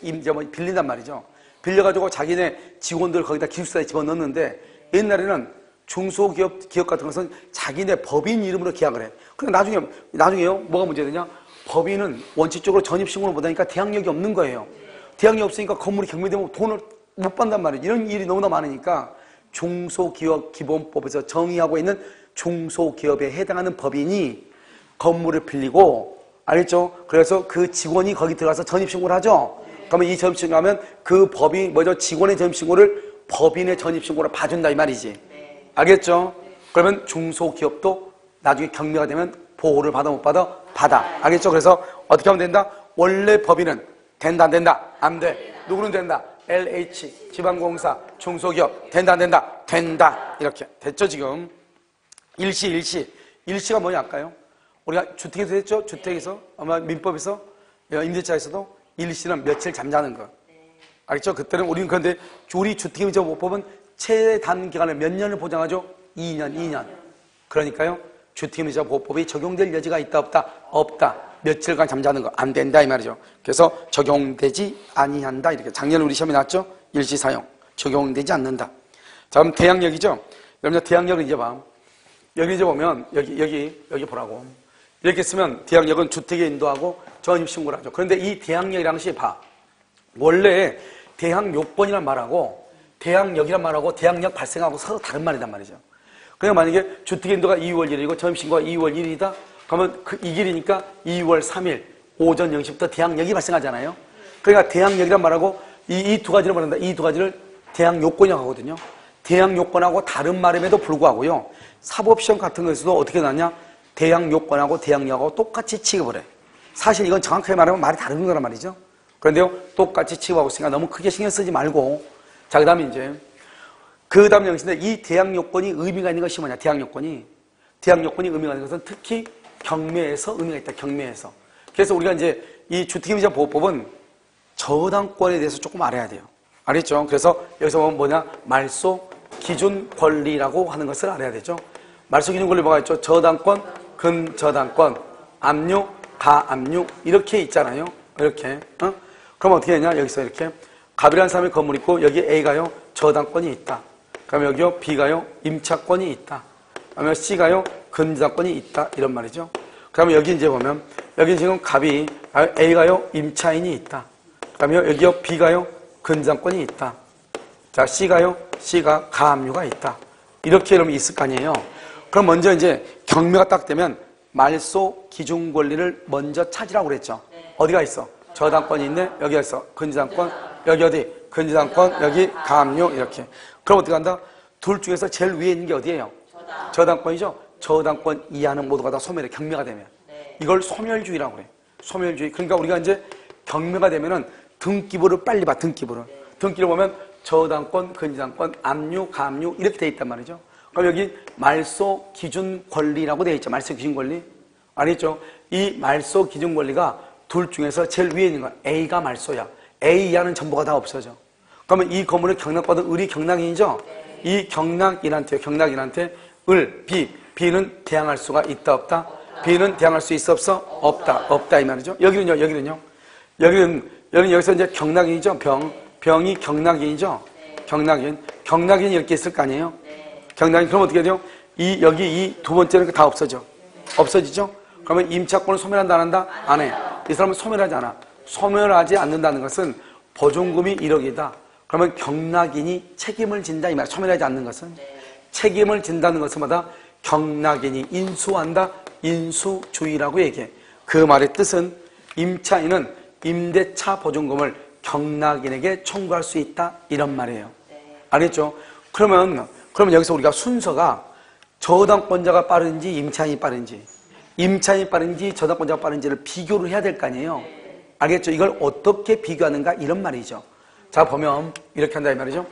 빌린단 말이죠. 빌려가지고 자기네 직원들 거기다 기숙사에 집어넣는데 옛날에는 중소기업 같은 것은 자기네 법인 이름으로 계약을 해. 그러니까 나중에요 뭐가 문제되냐? 법인은 원칙적으로 전입신고를 못하니까 대항력이 없는 거예요. 대항력이 없으니까 건물이 경매되면 돈을 못 받단 말이에요. 이런 일이 너무나 많으니까 중소기업 기본법에서 정의하고 있는 중소기업에 해당하는 법인이 건물을 빌리고 알겠죠? 그래서 그 직원이 거기 들어가서 전입신고를 하죠. 그러면 이 전입신고하면 그 법인 직원의 전입신고를 법인의 전입신고를 봐준다 이 말이지. 알겠죠? 그러면 중소기업도 나중에 경매가 되면 보호를 받아 못 받아? 받아. 알겠죠? 그래서 어떻게 하면 된다? 원래 법인은 된다 안 된다? 안 돼. 누구는 된다? LH, 지방공사, 중소기업 된다 안 된다? 된다. 이렇게 됐죠 지금? 일시가 뭐냐 할까요? 우리가 주택에서 했죠? 주택에서 아마 민법에서 임대차에서도 일시는 며칠 잠자는 거. 알겠죠? 그때는 우리는 그런데 우리 주택임대차보호법은 최단 기간을 몇 년을 보장하죠? 2년. 그러니까요. 주택임대차 보호법이 적용될 여지가 있다 없다? 없다. 며칠간 잠자는 거 안 된다 이 말이죠. 그래서 적용되지 아니한다 이렇게. 작년에 우리 시험에 나왔죠? 일시 사용 적용되지 않는다. 자, 그럼 대항력이죠. 여러분들 대항력을 이제 봐. 여기 이제 보면 여기 보라고. 이렇게 쓰면 대항력은 주택에 인도하고 전입신고를 하죠. 그런데 이 대항력이라는 것이 봐. 원래 대항요건이란 말하고 대항력이란 말하고 대항력 발생하고 서로 다른 말이란 말이죠. 그러니까 만약에 주택 인도가 2월 1일이고 전입신고가 2월 1일이다? 그러면 이 길이니까 2월 3일 오전 0시부터 대항력이 발생하잖아요. 그러니까 대항력이란 말하고 이 두 가지를 말한다. 이 두 가지를 대항요건이라고 하거든요. 대항요건하고 다른 말임에도 불구하고요. 사법시험 같은 거에서도 어떻게 나왔냐? 대항요건하고 대항력하고 똑같이 취급을 해. 사실 이건 정확하게 말하면 말이 다른 거란 말이죠. 그런데요, 똑같이 취급하고 있으니까 너무 크게 신경 쓰지 말고. 자, 그 다음에 이제 그 다음 영시인데 이 대항요건이 의미가 있는 것이 뭐냐? 대항요건이 의미가 있는 것은 특히 경매에서 의미가 있다. 경매에서. 그래서 우리가 이제 이 주택임대차 보호법은 저당권에 대해서 조금 알아야 돼요. 알겠죠? 그래서 여기서 보면 뭐냐? 말소 기준 권리라고 하는 것을 알아야 되죠. 말소 기준 권리 뭐가 있죠? 저당권, 근저당권, 압류, 가압류 이렇게 있잖아요. 이렇게. 그럼 어떻게 되냐? 여기서 이렇게 갑이라는 사람이 건물 있고 여기 A가요 저당권이 있다. 그럼 여기요 B가요 임차권이 있다. 그러면 C가요 근저당권이 있다. 이런 말이죠. 그러면 여기 이제 보면 여기 지금 갑이 A가요 임차인이 있다. 그러면 여기요 B가요 근저당권이 있다. 자, C가 가압류가 있다. 이렇게 여러분 있을 거 아니에요. 그럼 먼저 이제 경매가 딱 되면 말소 기준 권리를 먼저 찾으라고 그랬죠. 어디가 있어? 저당권이 있네. 여기가 있어. 근저당권. 여기 어디? 근저당권. 여기 가압류. 이렇게. 그럼 어떻게 한다? 둘 중에서 제일 위에 있는 게 어디예요? 저당권이죠. 저당권 이하는 모두가 다 소멸해. 경매가 되면. 이걸 소멸주의라고 그래. 소멸주의. 그러니까 우리가 이제 경매가 되면은 등기부를 빨리 봐. 등기부를 보면 저당권, 근저당권, 압류, 가압류 이렇게 돼 있단 말이죠. 그럼 여기 말소 기준 권리라고 되어 있죠. 말소 기준 권리. 아니죠. 이 말소 기준 권리가 둘 중에서 제일 위에 있는 건 A가 말소야. A 이하는 정보가 다 없어져. 그러면 이 건물을 경락받은 을이 경락인이죠. 이 경락인한테 을, B는 대항할 수가 있다 없다? B는 대항할 수 있어 없어? 없다 이 말이죠. 여기는 여기서 이제 경락인이죠. 병이 경락인이죠. 경락인 이렇게 있을 거 아니에요. 경락인 그럼 어떻게 돼요? 여기 이 두 번째는 다 없어지죠. 그러면 임차권을 소멸한다 안 한다? 안 해. 이 사람은 소멸하지 않아. 소멸하지 않는다는 것은 보증금이 1억이다. 그러면 경락인이 책임을 진다 이 말. 소멸하지 않는 것은 책임을 진다는 것은 뭐다? 경락인이 인수한다. 인수주의라고 얘기해. 그 말의 뜻은 임차인은 임대차 보증금을 경락인에게 청구할 수 있다 이런 말이에요. 알겠죠? 그러면 여기서 우리가 순서가 저당권자가 빠른지 임차인이 빠른지 저당권자가 빠른지를 비교를 해야 될 거 아니에요. 알겠죠? 이걸 어떻게 비교하는가 이런 말이죠. 자, 보면 이렇게 한다 이 말이죠.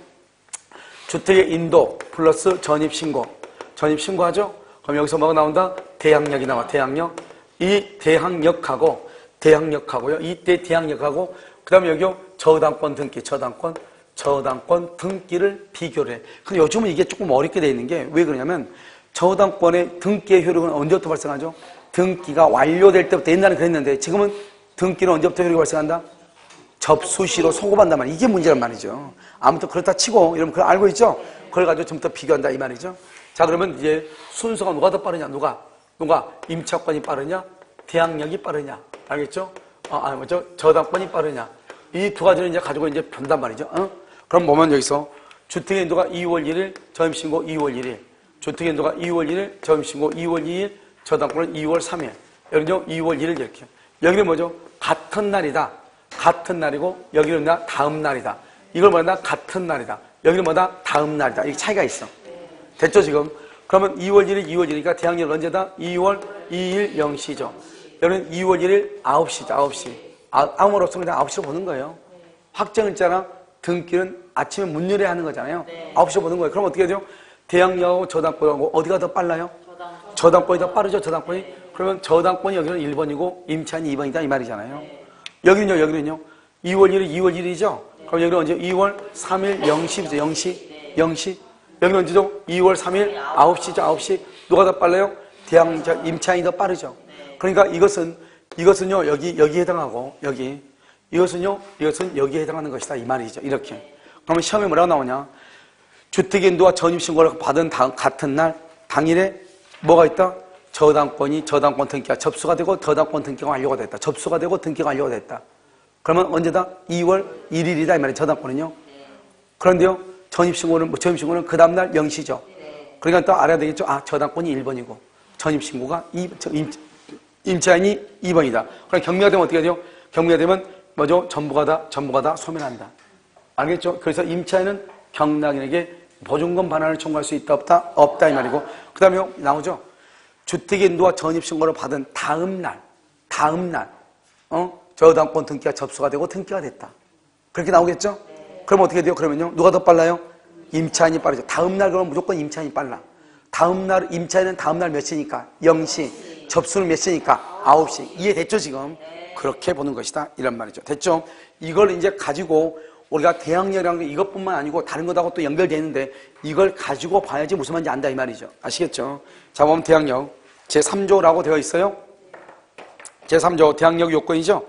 주택의 인도 플러스 전입신고하죠? 그럼 여기서 뭐가 나온다? 대항력이 나와. 대항력. 이 대항력하고요. 이때 대항력하고 그 다음에 여기요 저당권 등기, 저당권 등기를 비교를 해. 근데 요즘은 이게 조금 어렵게 돼 있는 게 왜 그러냐면 저당권의 등기의 효력은 언제부터 발생하죠? 등기가 완료될 때부터. 옛날에 그랬는데 지금은 등기는 언제부터 효력이 발생한다? 접수시로 송금한단 말이에요. 이게 문제란 말이죠. 아무튼 그렇다 치고 여러분 그걸 알고 있죠? 그걸 가지고 좀 더 비교한다 이 말이죠. 자, 그러면 이제 순서가 누가 더 빠르냐? 누가 임차권이 빠르냐? 대항력이 빠르냐? 알겠죠? 저당권이 빠르냐? 이 두 가지를 이제 가지고 이제 본단 말이죠. 그럼 보면 여기서 주택의 인도가 2월 1일, 전입신고 2월 1일. 주택의 인도가 2월 1일, 전입신고 2월 2일, 저당권은 2월 3일. 여기는요 2월 1일 이렇게. 여기는 뭐죠? 같은 날이다. 같은 날이고 여기는 뭐다? 다음 날이다. 이걸 뭐다? 같은 날이다. 여기는 뭐다? 다음 날이다. 이게 차이가 있어. 됐죠 지금? 그러면 2월 1일, 2월 1일이니까 대항력은 언제다? 2월 2일 0시죠. 여기는 2월 1일 9시죠. 9시. 아무 말 없으면 그냥 9시로 보는 거예요. 확정일자나 등기는 아침에 문 열어야 하는 거잖아요. 9시로 보는 거예요. 그럼 어떻게 되죠? 대항력하고 저당권하고 어디가 더 빨라요? 저당권이 더 빠르죠. 저당권이. 그러면 저당권이 여기는 1번이고 임차인이 2번이다 이 말이잖아요. 여기는요 2월 1일 2월 1일이죠. 그럼 여기는 언제? 2월 3일 0시죠. 0시. 여기는 언제죠? 2월 3일 9시죠. 9시. 누가 더 빨라요? 임차인이 더 빠르죠. 그러니까 이것은요, 여기에 해당하고, 이것은 여기에 해당하는 것이다. 이 말이죠. 이렇게. 그러면 시험에 뭐라고 나오냐? 주택인도와 전입신고를 받은 같은 날, 당일에 뭐가 있다? 저당권 등기가 접수가 되고 저당권 등기가 완료가 됐다. 접수가 되고 등기가 완료가 됐다. 그러면 언제다? 2월 1일이다. 이 말이에요. 저당권은요. 그런데요, 전입신고는 그 다음날 0시죠. 그러니까 또 알아야 되겠죠. 저당권이 1번이고, 전입신고가 임차인이 2번이다. 그럼 경미가 되면 어떻게 돼요? 경미가 되면 뭐죠? 전부가 다 소멸한다. 알겠죠? 그래서 임차인은 경락인에게 보증금 반환을 청구할 수 있다, 없다? 없다, 이 말이고. 그 다음에 나오죠? 주택인도와 전입신고를 받은 다음날, 저당권 등기가 접수가 되고 등기가 됐다. 그렇게 나오겠죠? 그럼 어떻게 돼요? 그러면요, 누가 더 빨라요? 임차인이 빠르죠. 다음날 그러면 무조건 임차인이 빨라. 임차인은 다음날 몇 시니까? 0시. 접수는 몇 시니까? 9시. 이해됐죠, 지금? 그렇게 보는 것이다. 이런 말이죠. 됐죠? 이걸 이제 가지고 우리가 대항력이라는 게 이것뿐만 아니고 다른 것하고 또 연결되는데 이걸 가지고 봐야지 무슨 말인지 안다, 이 말이죠. 아시겠죠? 자, 보면 대항력. 제3조라고 되어 있어요. 제3조 대항력 요건이죠.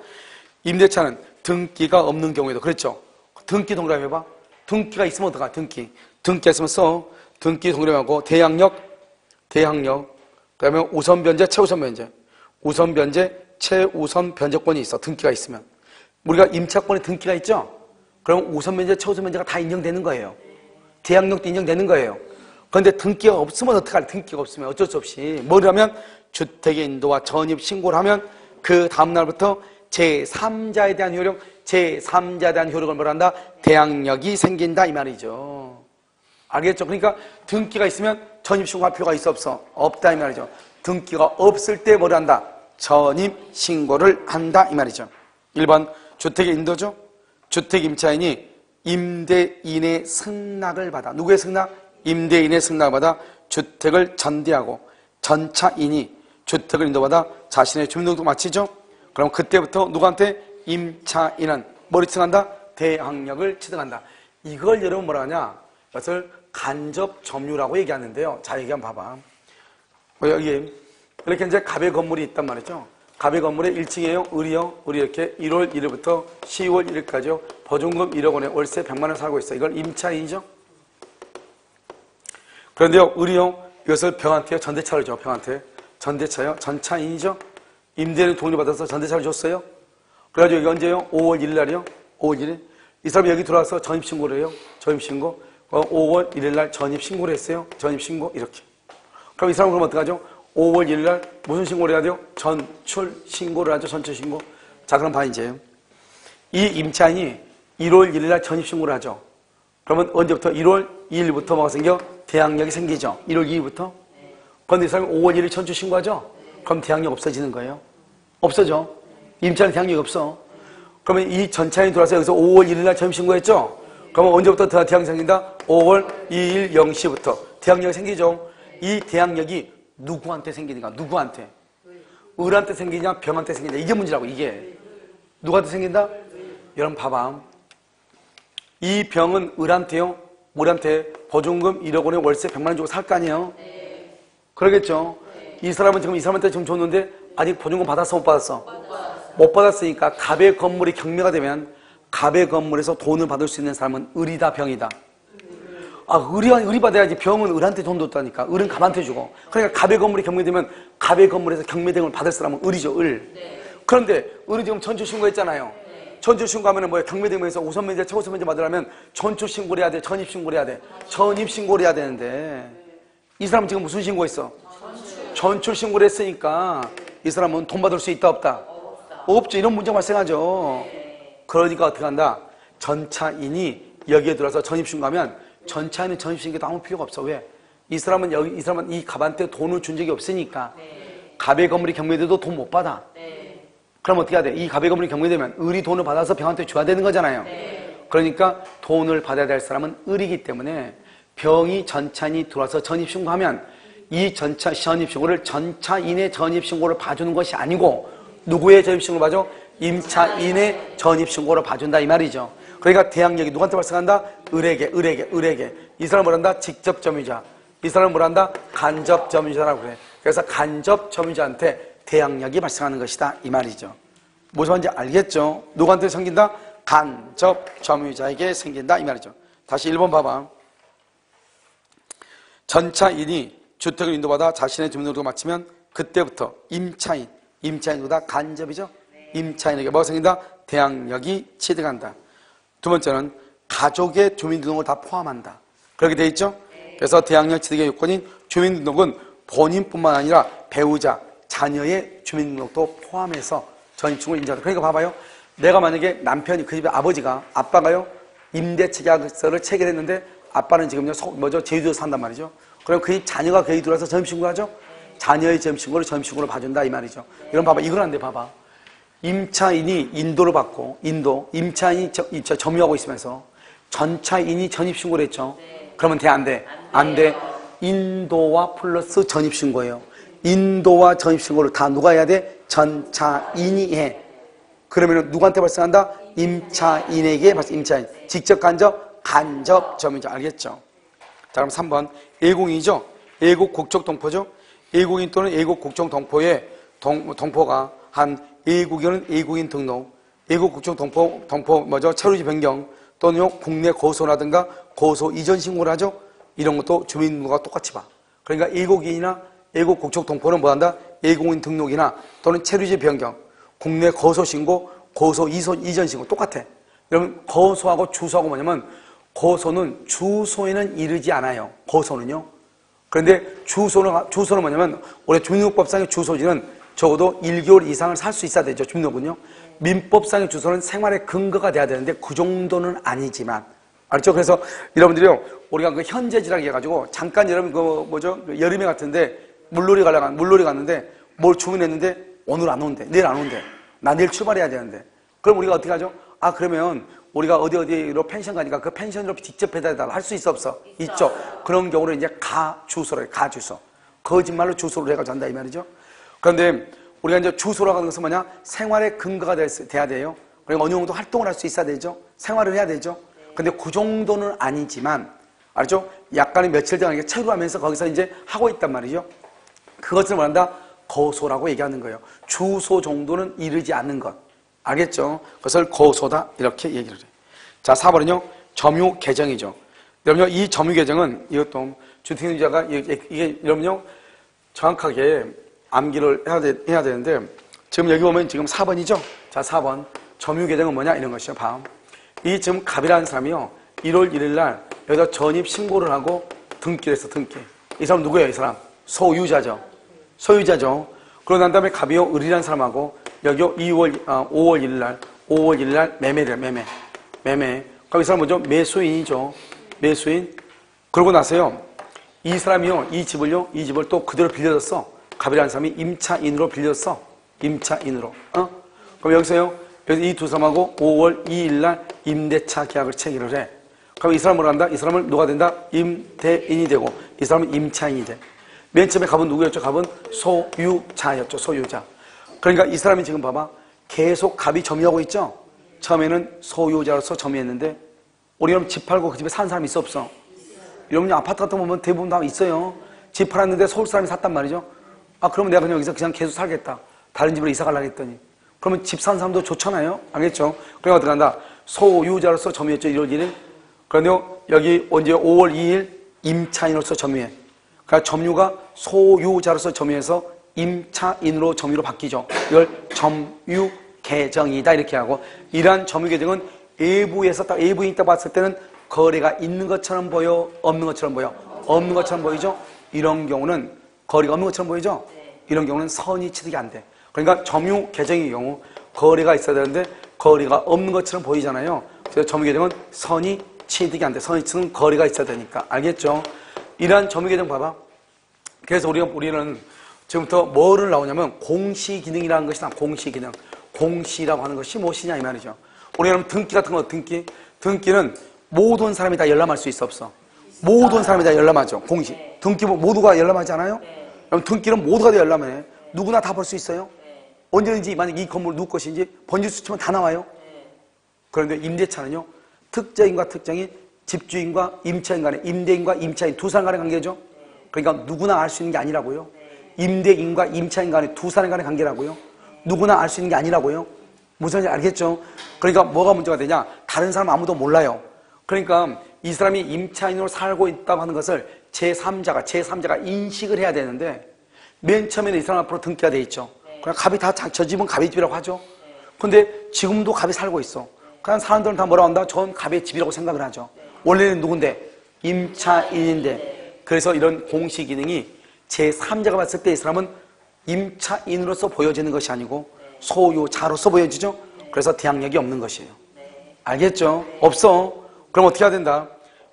임대차는 등기가 없는 경우에도. 그렇죠? 등기 동그라미 해봐. 등기가 있으면 어떡하? 등기가 있으면 써. 등기 동그라미하고 대항력, 그 다음에 우선 변제, 최우선 변제. 우선 변제, 최우선 변제권이 있어. 등기가 있으면. 우리가 임차권에 등기가 있죠? 그럼 우선 변제, 최우선 변제가 다 인정되는 거예요. 대항력도 인정되는 거예요. 그런데 등기가 없으면 어떡하래? 등기가 없으면 어쩔 수 없이. 뭐라면 주택의 인도와 전입 신고를 하면 그 다음날부터 제3자에 대한 효력을 뭐란다? 대항력이 생긴다, 이 말이죠. 알겠죠? 그러니까 등기가 있으면 전입신고할 필요가 있어, 없어? 없다, 이 말이죠. 등기가 없을 때 뭘 한다? 전입신고를 한다, 이 말이죠. 1번 주택의 인도죠. 주택임차인이 임대인의 승낙을 받아. 누구의 승낙? 임대인의 승낙을 받아 주택을 전대하고 전차인이 주택을 인도받아 자신의 주민등록도 마치죠. 그럼 그때부터 누구한테? 임차인은 뭐를 취득한다? 대항력을 취득한다. 이걸 여러분 뭐라 하냐? 이것을 간접 점유라고 얘기하는데요. 자, 여기 한번 봐봐. 여기 이렇게 이제 갑의 건물이 있단 말이죠. 갑의 건물에 1층이에요. 을이 이렇게 1월 1일부터 10월 1일까지요. 보증금 1억 원에 월세 100만 원 살고 있어. 이걸 임차인이죠. 그런데요, 을이요, 이것을 병한테요, 전대차를 줘. 병한테 전대차요, 전차인이죠. 임대인의 돈을 받아서 전대차를 줬어요. 그래가지고 여기 언제요? 5월 1일 날이요. 5월 1일. 이 사람이 여기 들어와서 전입신고를 해요. 전입신고. 5월 1일 날 전입신고를 했어요. 전입신고 이렇게. 그럼 이 사람은 그럼 어떡하죠? 5월 1일 날 무슨 신고를 해야 돼요? 전출신고를 하죠. 전출신고. 자, 그럼 봐 이제. 이 임차인이 1월 1일 날 전입신고를 하죠. 그러면 언제부터? 1월 2일부터 뭐가 생겨? 대항력이 생기죠. 1월 2일부터. 그런데 이 사람이 5월 1일 전출신고하죠? 그럼 대항력 없어지는 거예요. 없어져. 임차인 대항력이 없어. 그러면 이 전차인이 들어와서 여기서 5월 1일 날 전입신고했죠? 그러면 언제부터 대항력이 생긴다? 5월 2일 0시부터 대항력이 생기죠. 이 대항력이 누구한테 생기는가? 누구한테? 을한테 생기냐? 병한테 생기냐? 이게 문제라고, 이게. 누구한테 생긴다? 여러분 봐봐. 이 병은 을한테요? 을한테 보증금 1억 원에 월세 100만 원 주고 살 거 아니에요? 그러겠죠? 이 사람은 이 사람한테 지금 줬는데 아직 보증금 받았어, 못 받았어? 못 받았으니까 갑의 건물이 경매가 되면 갑의 건물에서 돈을 받을 수 있는 사람은 을이다, 병이다? 을이 받아야지. 병은 을한테 돈 줬다니까. 을은 갑한테 주고. 그러니까 갑의 건물이 경매되면 갑의 건물에서 경매대금을 받을 사람은 을이죠, 을. 그런데 을이 지금 전출신고했잖아요. 전출신고하면 뭐야? 경매대금에서 우선면제, 최우선면제 받으려면 전출신고를 해야 돼, 전입신고를 해야 돼? 전입신고를 해야 되는데 이 사람은 지금 무슨 신고했어? 전출신고를 했으니까 이 사람은 돈 받을 수 있다, 없다? 없죠. 이런 문제가 발생하죠. 그러니까 어떻게 한다? 전차인이 여기에 들어와서 전입신고하면 전차인은 전입신고도 아무 필요가 없어. 왜? 이 사람은 이 갑한테 돈을 준 적이 없으니까. 갑의 건물이 경매돼도 돈 못 받아. 그럼 어떻게 해야 돼? 이 갑의 건물이 경매되면 을이 돈을 받아서 병한테 줘야 되는 거잖아요. 그러니까 돈을 받아야 될 사람은 을이기 때문에 병이 전차인이 들어와서 전입신고하면 이 전입신고를 전차인의 전입신고를 봐주는 것이 아니고 누구의 전입신고를 봐줘? 임차인의 전입신고를 봐준다, 이 말이죠. 그러니까 대항력이 누구한테 발생한다? 을에게. 이 사람은 뭐란다? 직접 점유자. 이 사람은 뭐란다? 간접 점유자라고 그래. 그래서 간접 점유자한테 대항력이 발생하는 것이다 이 말이죠. 무슨 말인지 알겠죠? 누구한테 생긴다? 간접 점유자에게 생긴다 이 말이죠. 다시 1번 봐봐. 전차인이 주택을 인도받아 자신의 주민등록을 마치면 그때부터 임차인보다 간접이죠. 임차인에게 뭐가 생긴다? 대항력이 취득한다. 두 번째는 가족의 주민등록을 다 포함한다. 그렇게 돼 있죠? 그래서 대항력 취득의 요건인 주민등록은 본인뿐만 아니라 배우자, 자녀의 주민등록도 포함해서 전입신고를 인정한다. 그러니까 봐봐요. 내가 만약에 남편이 그 집에 아빠가요 임대차 계약서를 체결했는데 아빠는 지금요 제주도에서 산단 말이죠. 그럼 그 집 자녀가 그 집에 들어와서 전입신고하죠. 자녀의 전입신고를 전입신고로 봐준다 이 말이죠. 이런 봐봐. 이건 안 돼. 봐봐. 임차인이 인도를 받고 임차인이 점유하고 있으면서 전차인이 전입신고를 했죠. 그러면 돼? 안 돼? 안 돼. 인도와 플러스 전입신고예요. 인도와 전입신고를 다 누가 해야 돼? 전차인이 해. 그러면 누구한테 발생한다? 임차인에게 임차인. 직접 간접 점유자. 알겠죠? 자, 그럼 3번. 예공인이죠? 예국 국적 동포죠? 예국인 또는 예국 국적 동포의 동포가 한 예국인은 예국인 등록, 예국 국적 동포 체류지 변경 또는 국내 고소라든가 고소 이전 신고를 하죠? 이런 것도 주민등록과 똑같이 봐. 그러니까 예국인이나 예국 국적 동포는 뭐 한다? 예국인 등록이나 또는 체류지 변경, 국내 고소 신고, 고소 이전 신고 똑같아. 여러분 고소하고 주소하고 뭐냐면 고소는 주소에는 이르지 않아요. 고소는요. 그런데 주소는 뭐냐면 우리 주민등록법상의 주소지는 적어도 1개월 이상을 살 수 있어야 되죠. 주민등록은요. 민법상의 주소는 생활의 근거가 돼야 되는데 그 정도는 아니지만 알죠? 그래서 여러분들이요 우리가 그 현재지라고 해가지고 잠깐 여러분 여름에 같은데 물놀이 갔는데 뭘 주문했는데 오늘 안 온대. 내일 안 온대. 나 내일 출발해야 되는데. 그럼 우리가 어떻게 하죠? 아 그러면 우리가 어디로 펜션 가니까 그 펜션으로 직접 배달해달라 할 수 있어 없어? 있죠. 그런 경우를 이제 가주소로 해. 가주소. 거짓말로 주소를 해가지고 한다 이 말이죠. 그런데 우리가 이제 주소라고 하는 것은 뭐냐? 생활의 근거가 돼야 돼요. 그러니까 어느 정도 활동을 할 수 있어야 되죠. 생활을 해야 되죠. 근데 그 정도는 아니지만 알죠? 약간의 며칠 동안 체류하면서 거기서 이제 하고 있단 말이죠. 그것을 뭐한다? 거소라고 얘기하는 거예요. 주소 정도는 이르지 않는 것. 알겠죠? 그것을 거소다 이렇게 얘기를 해요. 자, 4번은요. 점유 계정이죠. 여러분요, 이 점유 계정은 이것도 주택임자가 이게 여러분요 정확하게 암기를 해야 되는데 지금 여기 보면 지금 4번이죠? 자, 4번 점유 계정은 뭐냐 이런 것이죠. 봐. 이 지금 갑이라는 사람이요 1월 1일 날 여기다 전입 신고를 하고 등기를 했어. 등기. 이 사람 누구예요? 이 사람 소유자죠. 그러고 난 다음에 갑이요 을이라는 사람하고 여기요 5월 1일 날 매매래요. 매매. 그럼 이 사람 뭐죠? 매수인이죠. 매수인. 그러고 나서요 이 사람이요 이 집을 또 그대로 빌려줬어. 갑이라는 사람이 임차인으로 빌렸어. 임차인으로. 그럼 여기서 이 두 사람하고 5월 2일 날 임대차 계약을 체결을 해. 그럼 이 사람을 한다? 이 사람을 누가 된다? 임대인이 되고 이 사람은 임차인이 돼. 맨 처음에 갑은 누구였죠? 갑은 소유자였죠. 소유자. 그러니까 이 사람이 지금 봐봐. 계속 갑이 점유하고 있죠? 처음에는 소유자로서 점유했는데 우리 그럼 집 팔고 그 집에 사는 사람이 있어 없어? 여러분 아파트 같은 거 보면 대부분 다 있어요. 집 팔았는데 서울 사람이 샀단 말이죠. 아 그러면 내가 그냥 여기서 그냥 계속 살겠다. 다른 집으로 이사 가려고 했더니 그러면 집 사는 사람도 좋잖아요. 알겠죠? 그러니까 어떻게 한다? 소유자로서 점유했죠. 1월 1일. 그런데 여기 언제 5월 2일 임차인으로서 점유해. 그러니까 점유가 소유자로서 점유해서 임차인으로 점유로 바뀌죠. 이걸 점유 계정이다 이렇게 하고 이러한 점유 계정은 외부에서 딱 외부인이 딱 봤을 때는 거래가 있는 것처럼 보여? 없는 것처럼 보여? 없는 것처럼 보이죠? 이런 경우는 거래가 없는 것처럼 보이죠? 이런 경우는 선의 취득이 안 돼. 그러니까 점유 계정의 경우 거래가 있어야 되는데 거래가 없는 것처럼 보이잖아요. 그래서 점유 계정은 선의 취득이 안 돼. 선의 취득은 거래가 있어야 되니까. 알겠죠? 이러한 점유 계정 봐봐. 그래서 우리는 지금부터 뭐를 나오냐면 공시기능이라는 것이 나와. 공시기능. 공시라고 하는 것이 무엇이냐 이 말이죠. 우리는 등기 같은 거 등기는 모든 사람이 다 열람할 수 있어 없어? 모든 사람이 다 열람하죠. 공시. 등기 모두가 열람하지 않아요? 그럼 등기는 모두가 다 열람해. 누구나 다 볼 수 있어요? 언제든지 만약 이 건물 누구 것인지 번지수 치면 다 나와요? 그런데 임대차는요. 특정인과 특정인, 집주인과 임차인 간의 임대인과 임차인 두 사람 간의 관계죠? 그러니까 누구나 알 수 있는 게 아니라고요. 임대인과 임차인 간의 두 사람 간의 관계라고요. 누구나 알 수 있는 게 아니라고요. 무슨 말인지 알겠죠? 그러니까 뭐가 문제가 되냐? 다른 사람 아무도 몰라요. 그러니까 이 사람이 임차인으로 살고 있다고 하는 것을 제3자가 인식을 해야 되는데 맨 처음에는 이 사람 앞으로 등기가 돼 있죠. 그냥 갑이 다 저 집은 갑의 집이라고 하죠. 근데 지금도 갑이 살고 있어. 그냥 사람들은 다 뭐라고 한다? 전 갑의 집이라고 생각을 하죠. 원래는 누군데? 임차인인데. 그래서 이런 공시 기능이 제3자가 봤을 때 이 사람은 임차인으로서 보여지는 것이 아니고 소유자로서 보여지죠. 그래서 대항력이 없는 것이에요. 알겠죠? 없어. 그럼 어떻게 해야 된다?